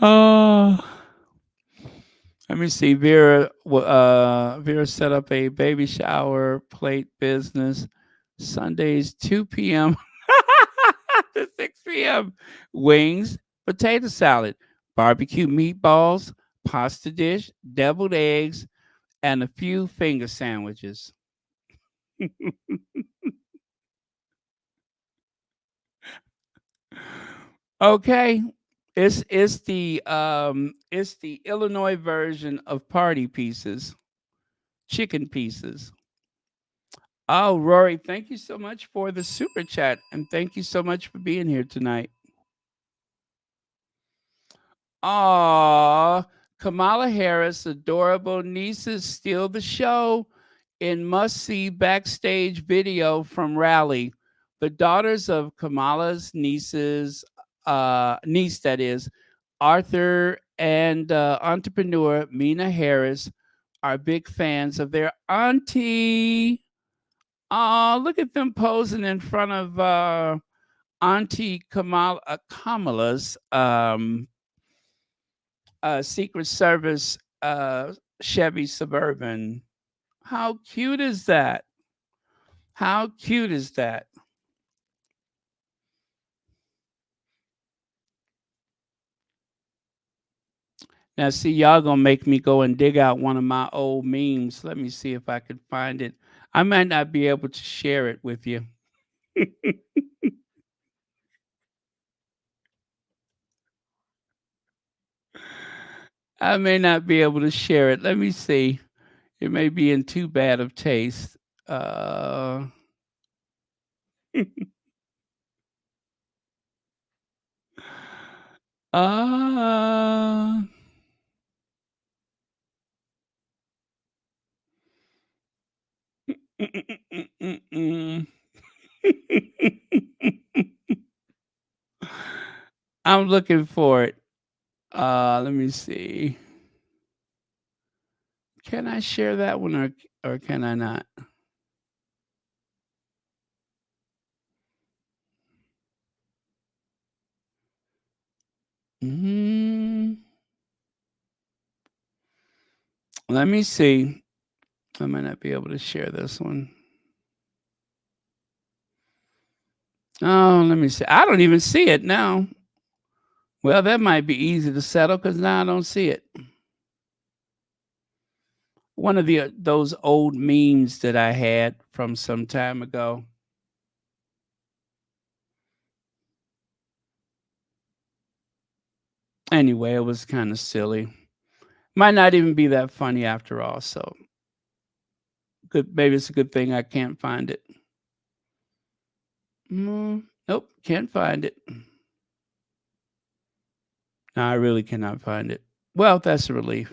Oh, let me see. Vera set up a baby shower plate business Sundays 2 p.m. to 6 p.m. Wings, potato salad, barbecue meatballs, pasta dish, deviled eggs, and a few finger sandwiches. Okay. It's the Illinois version of party pieces, chicken pieces. Oh, Rory, thank you so much for the super chat, and thank you so much for being here tonight. Aw, Kamala Harris' adorable nieces steal the show in must-see backstage video from rally. The daughters of Kamala's niece that is, Arthur and entrepreneur Mina Harris are big fans of their auntie. Oh, look at them posing in front of Auntie Kamala's Secret Service Chevy Suburban. How cute is that? How cute is that? Now, see, y'all gonna make me go and dig out one of my old memes. Let me see if I can find it. I might not be able to share it with you. I may not be able to share it. Let me see. It may be in too bad of taste. Uh, uh, mm. I'm looking for it. Let me see. Can I share that one or can I not? Mm, let me see. I might not be able to share this one. Oh, let me see. I don't even see it now. Well, that might be easy to settle because now I don't see it. One of the those old memes that I had from some time ago. Anyway, it was kind of silly. Might not even be that funny after all. So good. Maybe it's a good thing I can't find it. Nope, can't find it. No, I really cannot find it. Well, that's a relief.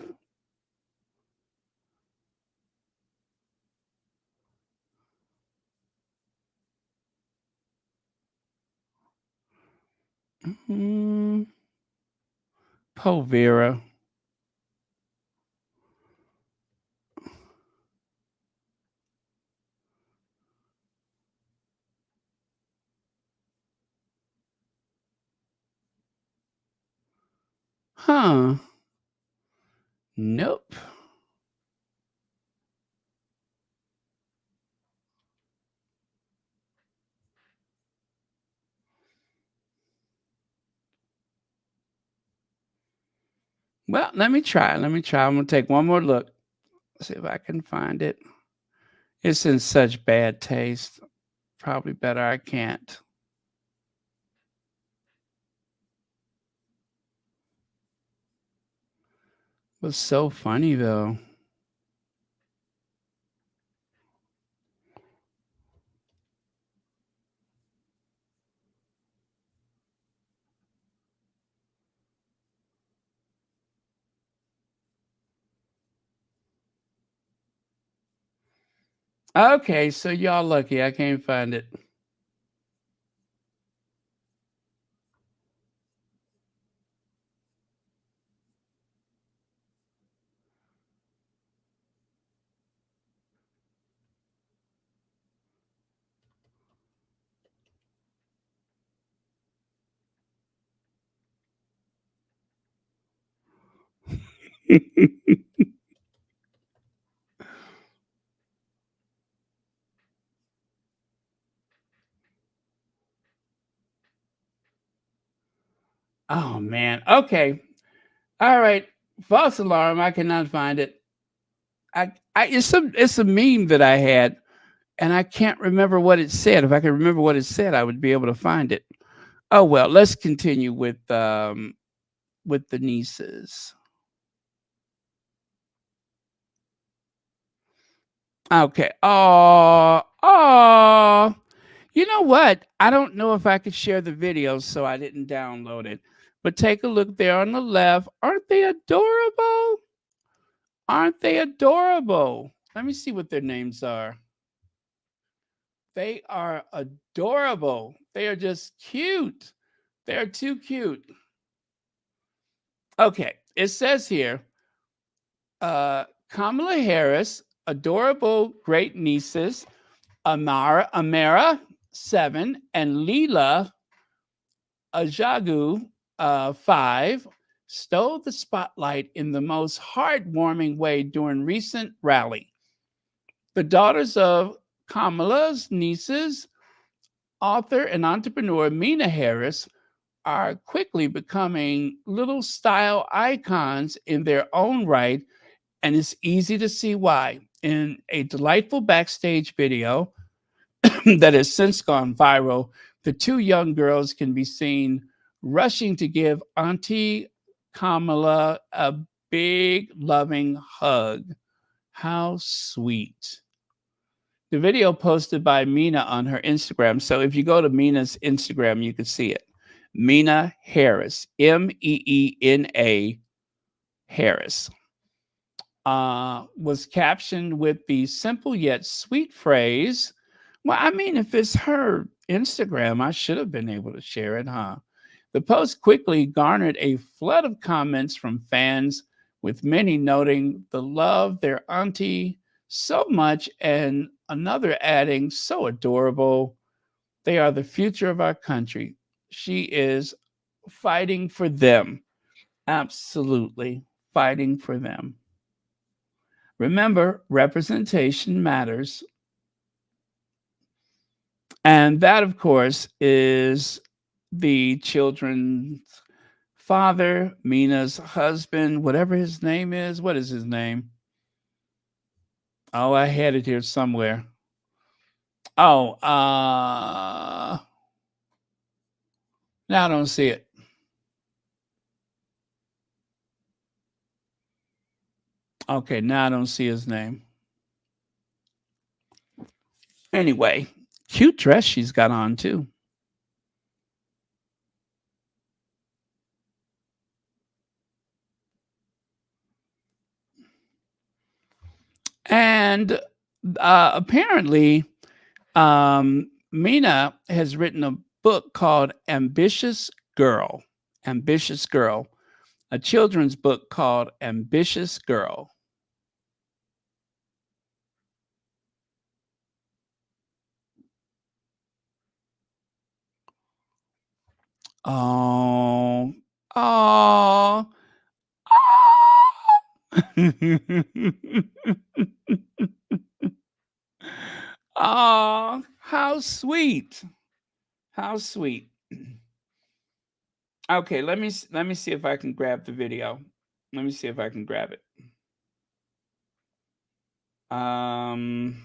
Mm, Povera. Huh. Nope. Well, let me try. Let me try. I'm gonna take one more look. See if I can find it. It's in such bad taste. Probably better I can't. It was so funny though. Okay, so y'all lucky I can't find it. Oh man. Okay. All right. False alarm. I cannot find it. I it's a meme that I had and I can't remember what it said. If I could remember what it said, I would be able to find it. Oh well, let's continue with the nieces. Okay. Oh. You know what? I don't know if I could share the video, so I didn't download it. But take a look there on the left. Aren't they adorable? Aren't they adorable? Let me see what their names are. They are adorable. They are just cute. They're too cute. Okay, it says here Kamala Harris, adorable great nieces, Amara, 7, and Leela Ajagu, 5, stole the spotlight in the most heartwarming way during recent rally. The daughters of Kamala's nieces, author and entrepreneur Mina Harris, are quickly becoming little style icons in their own right, and it's easy to see why. In a delightful backstage video that has since gone viral, the two young girls can be seen rushing to give Auntie Kamala a big, loving hug. How sweet. The video posted by Mina on her Instagram. So if you go to Mina's Instagram, you can see it. Mina Harris, Meena Harris, was captioned with the simple yet sweet phrase, well, I mean, if it's her Instagram, I should have been able to share it, huh? The post quickly garnered a flood of comments from fans, with many noting the love their auntie so much, and another adding, so adorable. They are the future of our country. She is fighting for them. Absolutely fighting for them. Remember, representation matters. And that, of course, is the children's father, Mina's husband, whatever his name is. What is his name? Oh, I had it here somewhere. Oh, now I don't see it. Okay, now I don't see his name. Anyway, cute dress she's got on too. And apparently, Mina has written a book called Ambitious Girl. Ambitious Girl, a children's book called Ambitious Girl. Oh, oh, oh, how sweet. How sweet. Okay, let me see if I can grab the video. Let me see if I can grab it. Um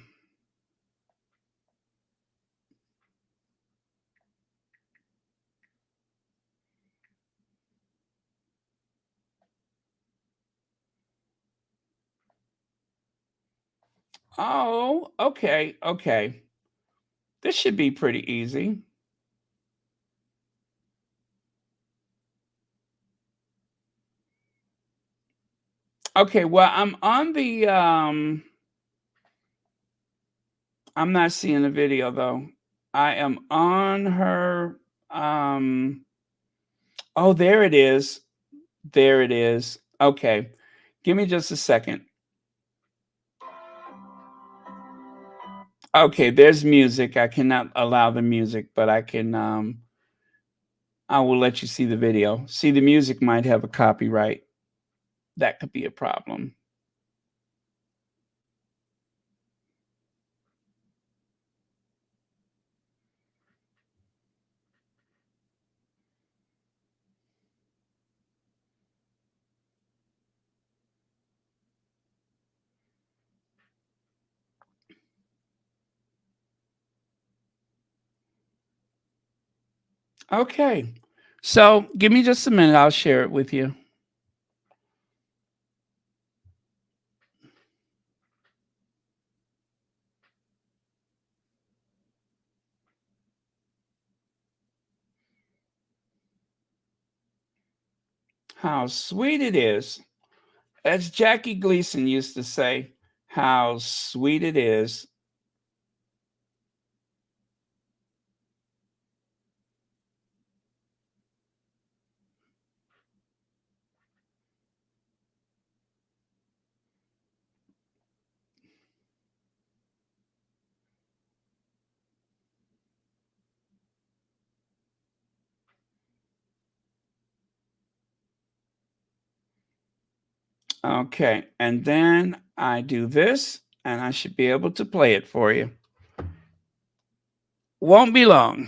Oh, okay, okay. This should be pretty easy. Okay, well, I'm not seeing the video though. I am on her oh, there it is. There it is. Okay. Give me just a second. Okay, there's music. I cannot allow the music, but I will let you see the video. See, the music might have a copyright. That could be a problem. Okay. So give me just a minute. I'll share it with you. How sweet it is. As Jackie Gleason used to say, how sweet it is. Okay. And then I do this, and I should be able to play it for you. Won't be long.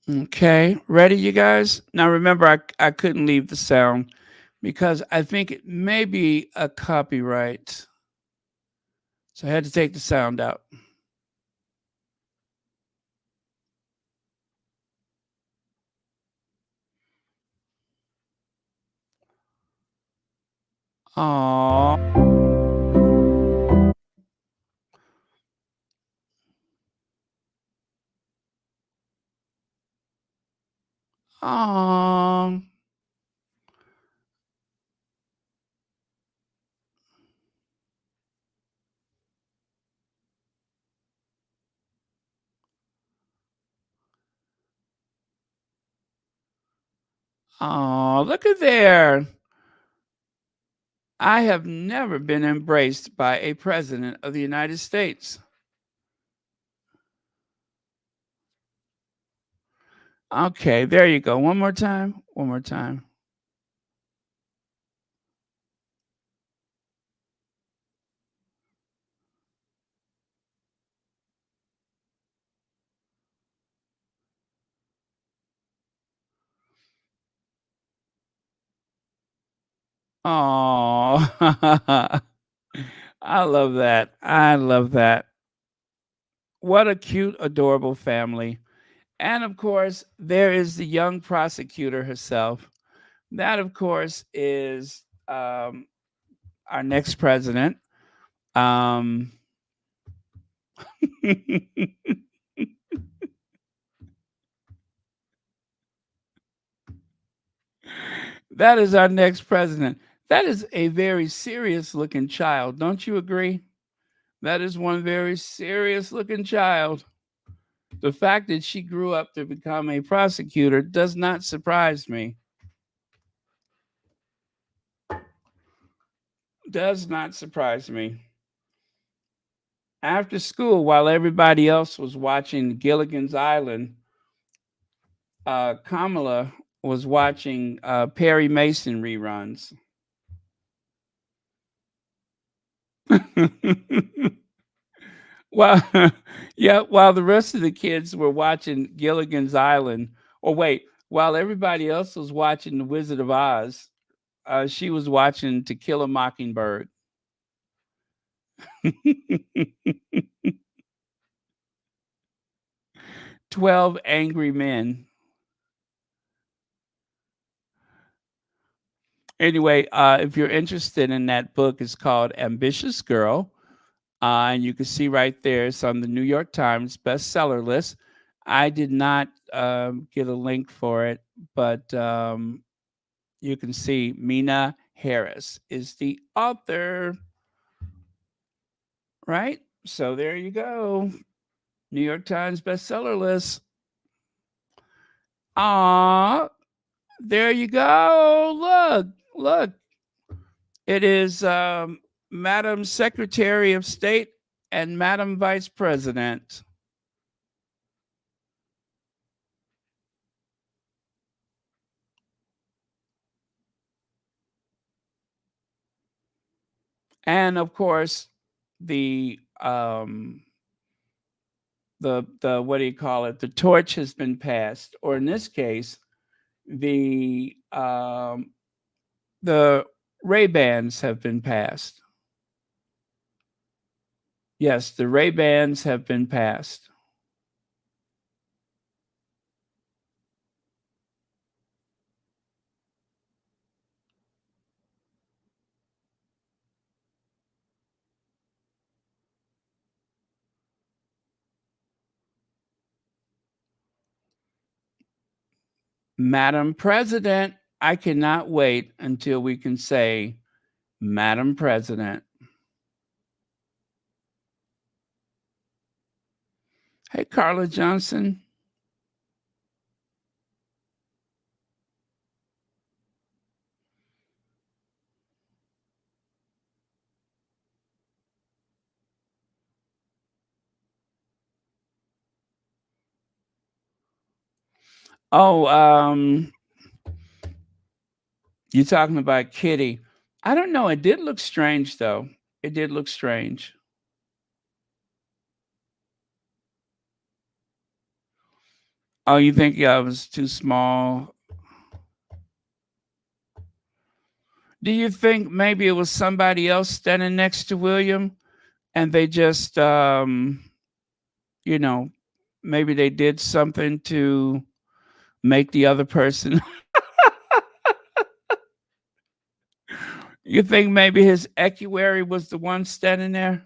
Okay, ready, you guys? Now remember, I couldn't leave the sound because I think it may be a copyright. So I had to take the sound out. Aww. Aww. Aww. Look at there. I have never been embraced by a president of the United States. Okay, there you go. One more time. One more time. Aww. I love that. I love that. What a cute, adorable family. And of course, there is the young prosecutor herself. That, of course, is our next president. Um, that is our next president. That is a very serious looking child. Don't you agree? That is one very serious looking child. The fact that she grew up to become a prosecutor does not surprise me. Does not surprise me. After school, while everybody else was watching Gilligan's Island, Kamala was watching Perry Mason reruns. Well, yeah, while the rest of the kids were watching Gilligan's Island, or wait, while everybody else was watching The Wizard of Oz, she was watching To Kill a Mockingbird. 12 Angry Men. Anyway, if you're interested in that book, it's called Ambitious Girl. And you can see right there, it's on the New York Times bestseller list. I did not get a link for it, but you can see Mina Harris is the author, right? So there you go. New York Times bestseller list. Ah, there you go. Look, look. It is Madam Secretary of State and Madam Vice President. And of course, the the what do you call it? The torch has been passed, or in this case, the um, the Ray Bans have been passed. Yes, the Ray Bans have been passed. Madam President, I cannot wait until we can say Madam President. Hey, Carla Johnson. Oh, you're talking about Kitty. I don't know. It did look strange, though. It did look strange. Oh, you think I was too small? Do you think maybe it was somebody else standing next to William and they just, you know, maybe they did something to make the other person? You think maybe his equerry was the one standing there?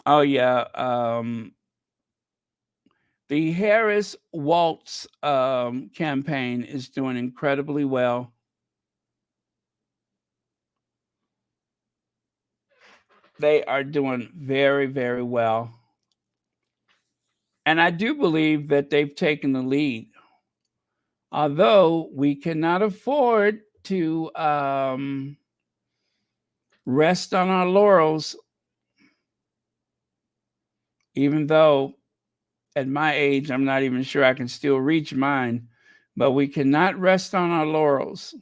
Oh yeah, the Harris Waltz campaign is doing incredibly well. They are doing very, very well. And I do believe that they've taken the lead. Although we cannot afford to rest on our laurels, even though at my age, I'm not even sure I can still reach mine, but we cannot rest on our laurels,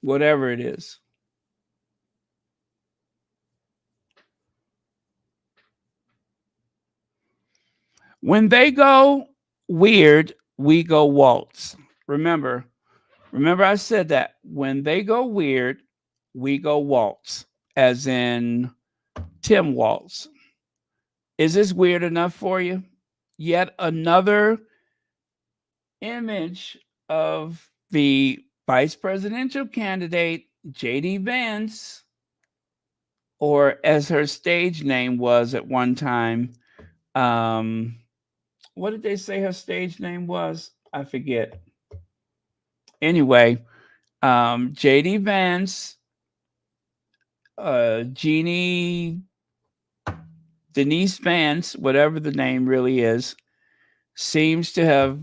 whatever it is. When they go weird, we go waltz. Remember, remember I said that. When they go weird, we go waltz, as in Tim Waltz. Is this weird enough for you? Yet another image of the vice presidential candidate, JD Vance, or as her stage name was at one time. Um, what did they say her stage name was? I forget. Anyway, JD Vance, Jeannie, Denise Vance, whatever the name really is, seems to have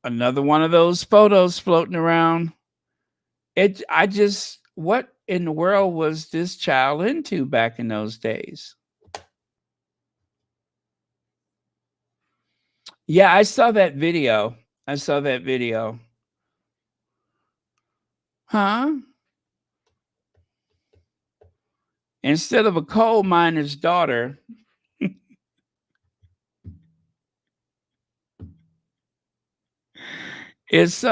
another one of those photos floating around. I just, what in the world was this child into back in those days? Yeah, I saw that video. I saw that video. Huh? Instead of a coal miner's daughter, it's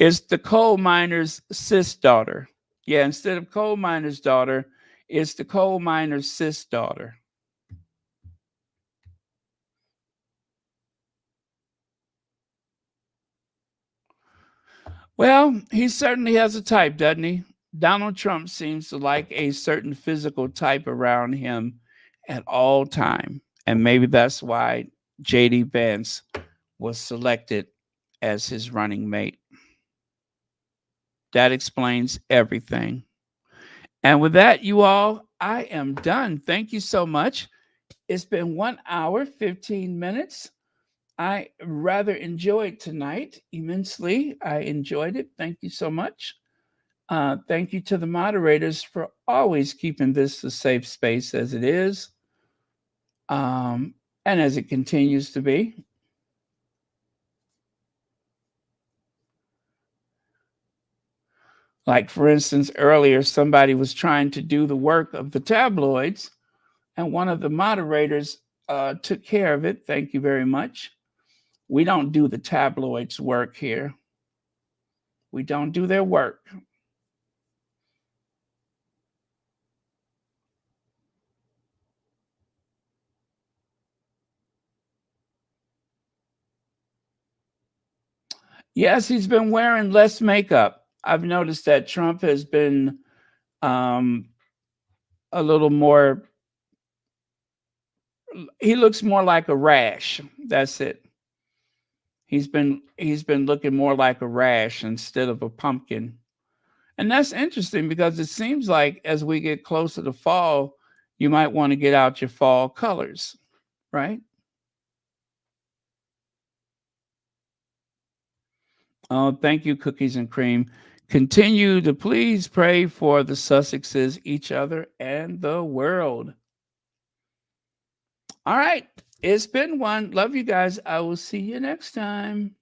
it's the coal miner's sis daughter. Yeah, instead of coal miner's daughter, it's the coal miner's sis daughter. Well, he certainly has a type, doesn't he? Donald Trump seems to like a certain physical type around him at all time. And maybe that's why JD Vance was selected as his running mate. That explains everything. And with that, you all, I am done. Thank you so much. It's been 1 hour, 15 minutes. I rather enjoyed tonight immensely. I enjoyed it. Thank you so much. Thank you to the moderators for always keeping this a safe space as it is, um, and as it continues to be. Like, for instance, earlier, somebody was trying to do the work of the tabloids, and one of the moderators took care of it. Thank you very much. We don't do the tabloids' work here, we don't do their work. Yes, he's been wearing less makeup. I've noticed that Trump has been um, a little more, he looks more like a rash. That's it. He's been looking more like a rash instead of a pumpkin. And that's interesting because it seems like as we get closer to fall, you might want to get out your fall colors, right? Oh, thank you, Cookies and Cream. Continue to please pray for the Sussexes, each other, and the world. All right. It's been one. Love you guys. I will see you next time.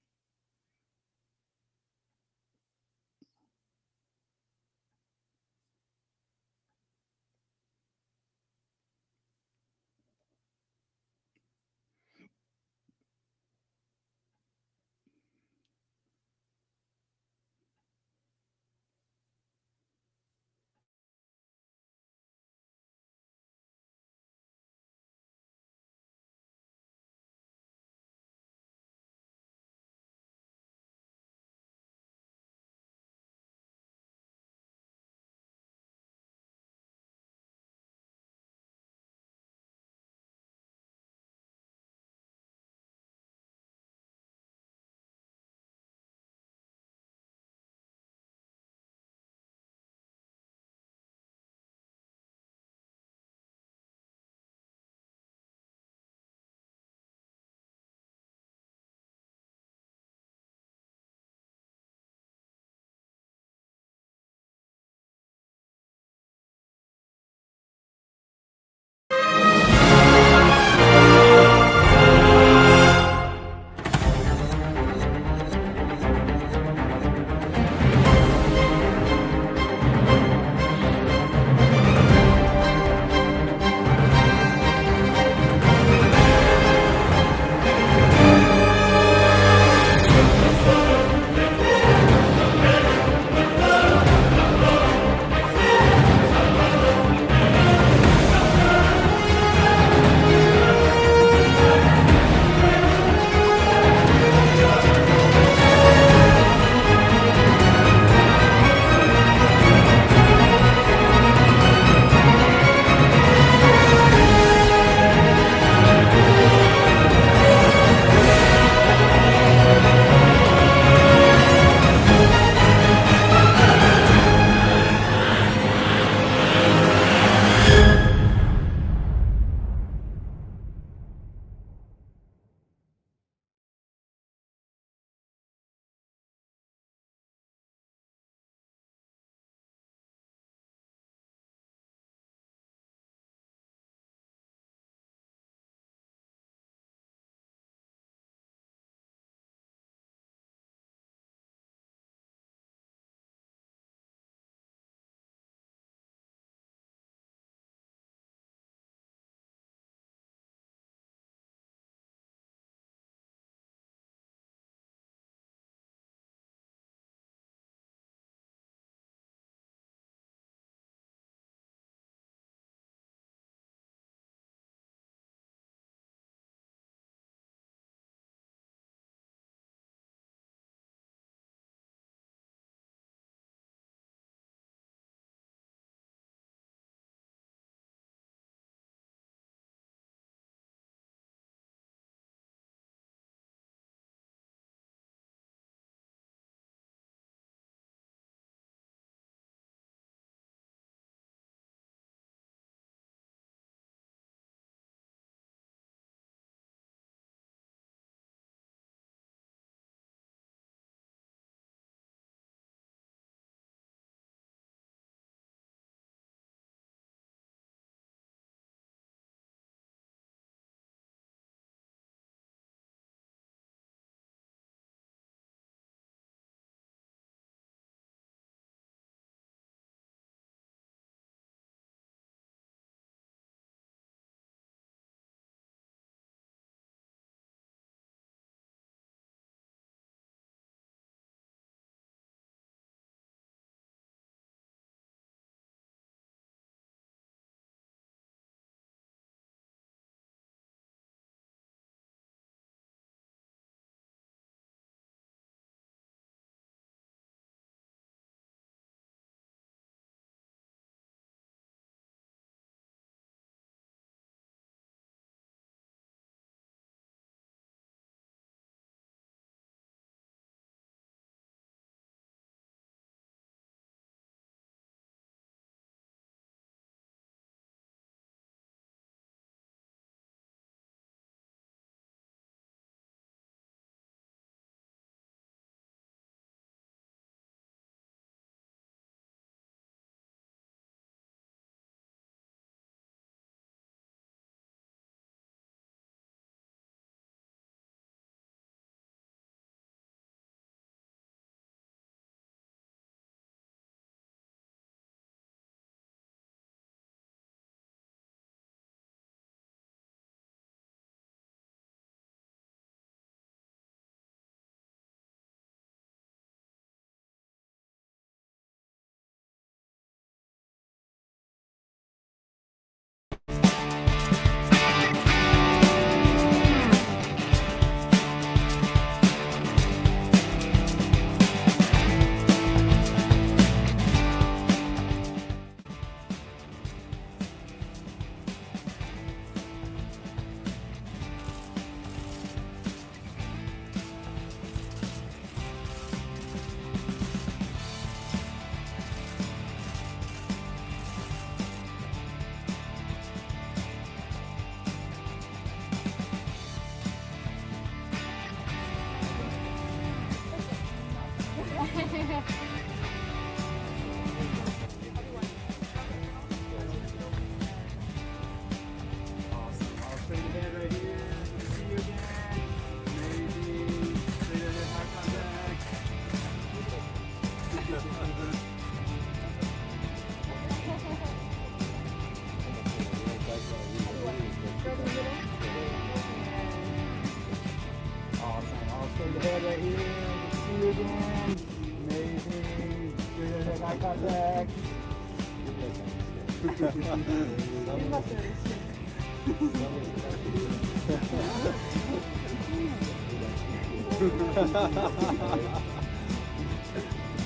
eye contact.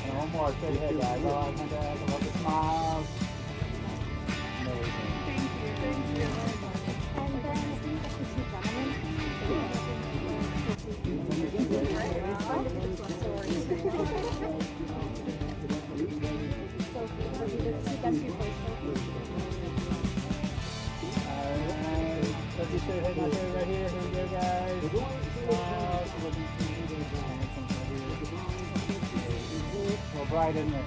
And one more, straight ahead, guys. All eye contact. I love the smiles. Amazing. Thank you. And then I think that the two gentlemen. Alright, let's just straight ahead, not straight right here. Here we go, guys. Smiles. Well, bright, isn't it?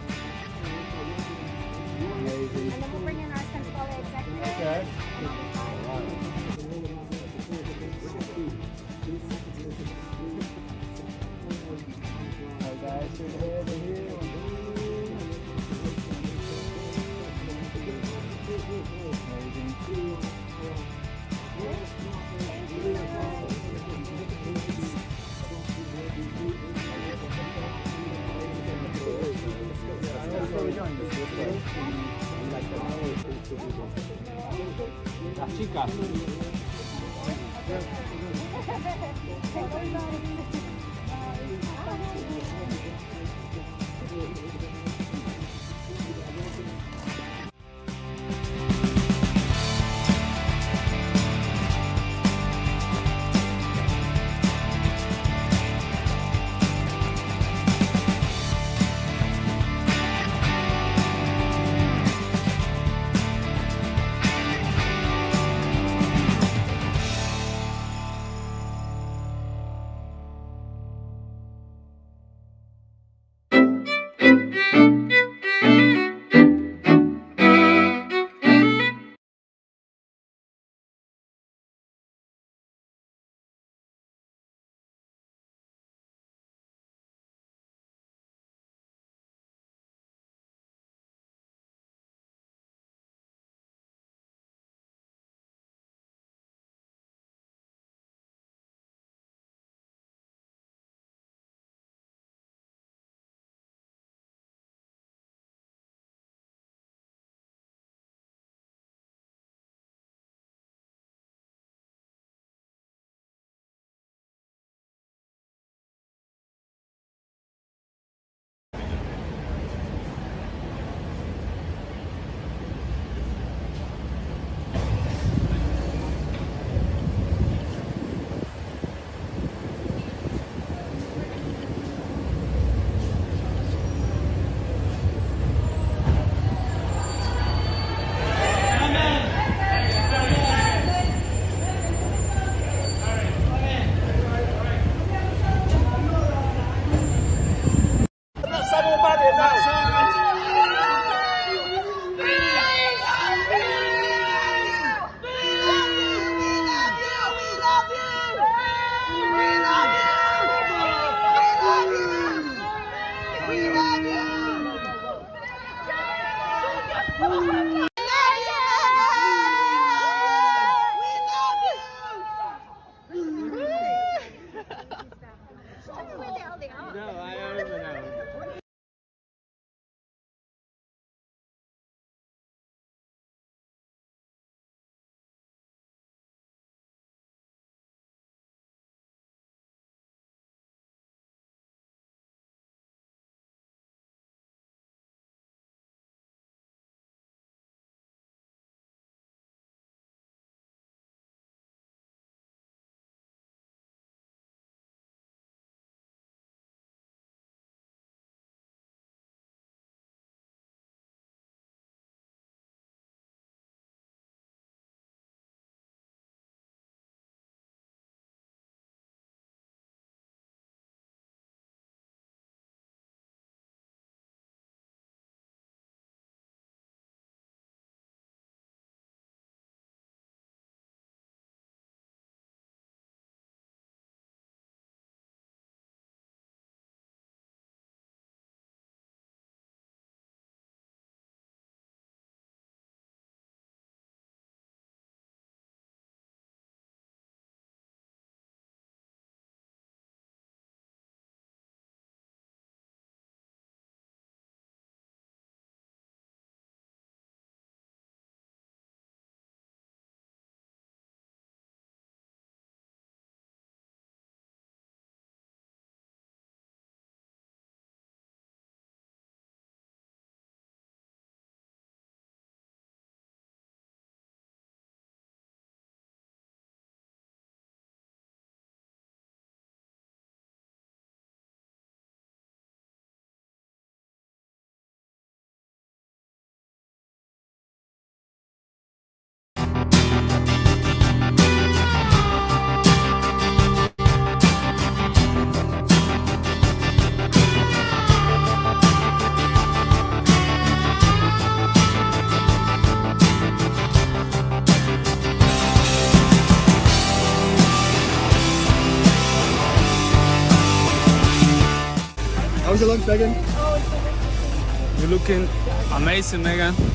Amazing. And then we'll bring in our central executive. Okay. Alright, guys, straight ahead right here. Amazing. Las chicas. look, Megan. You're looking amazing, Megan.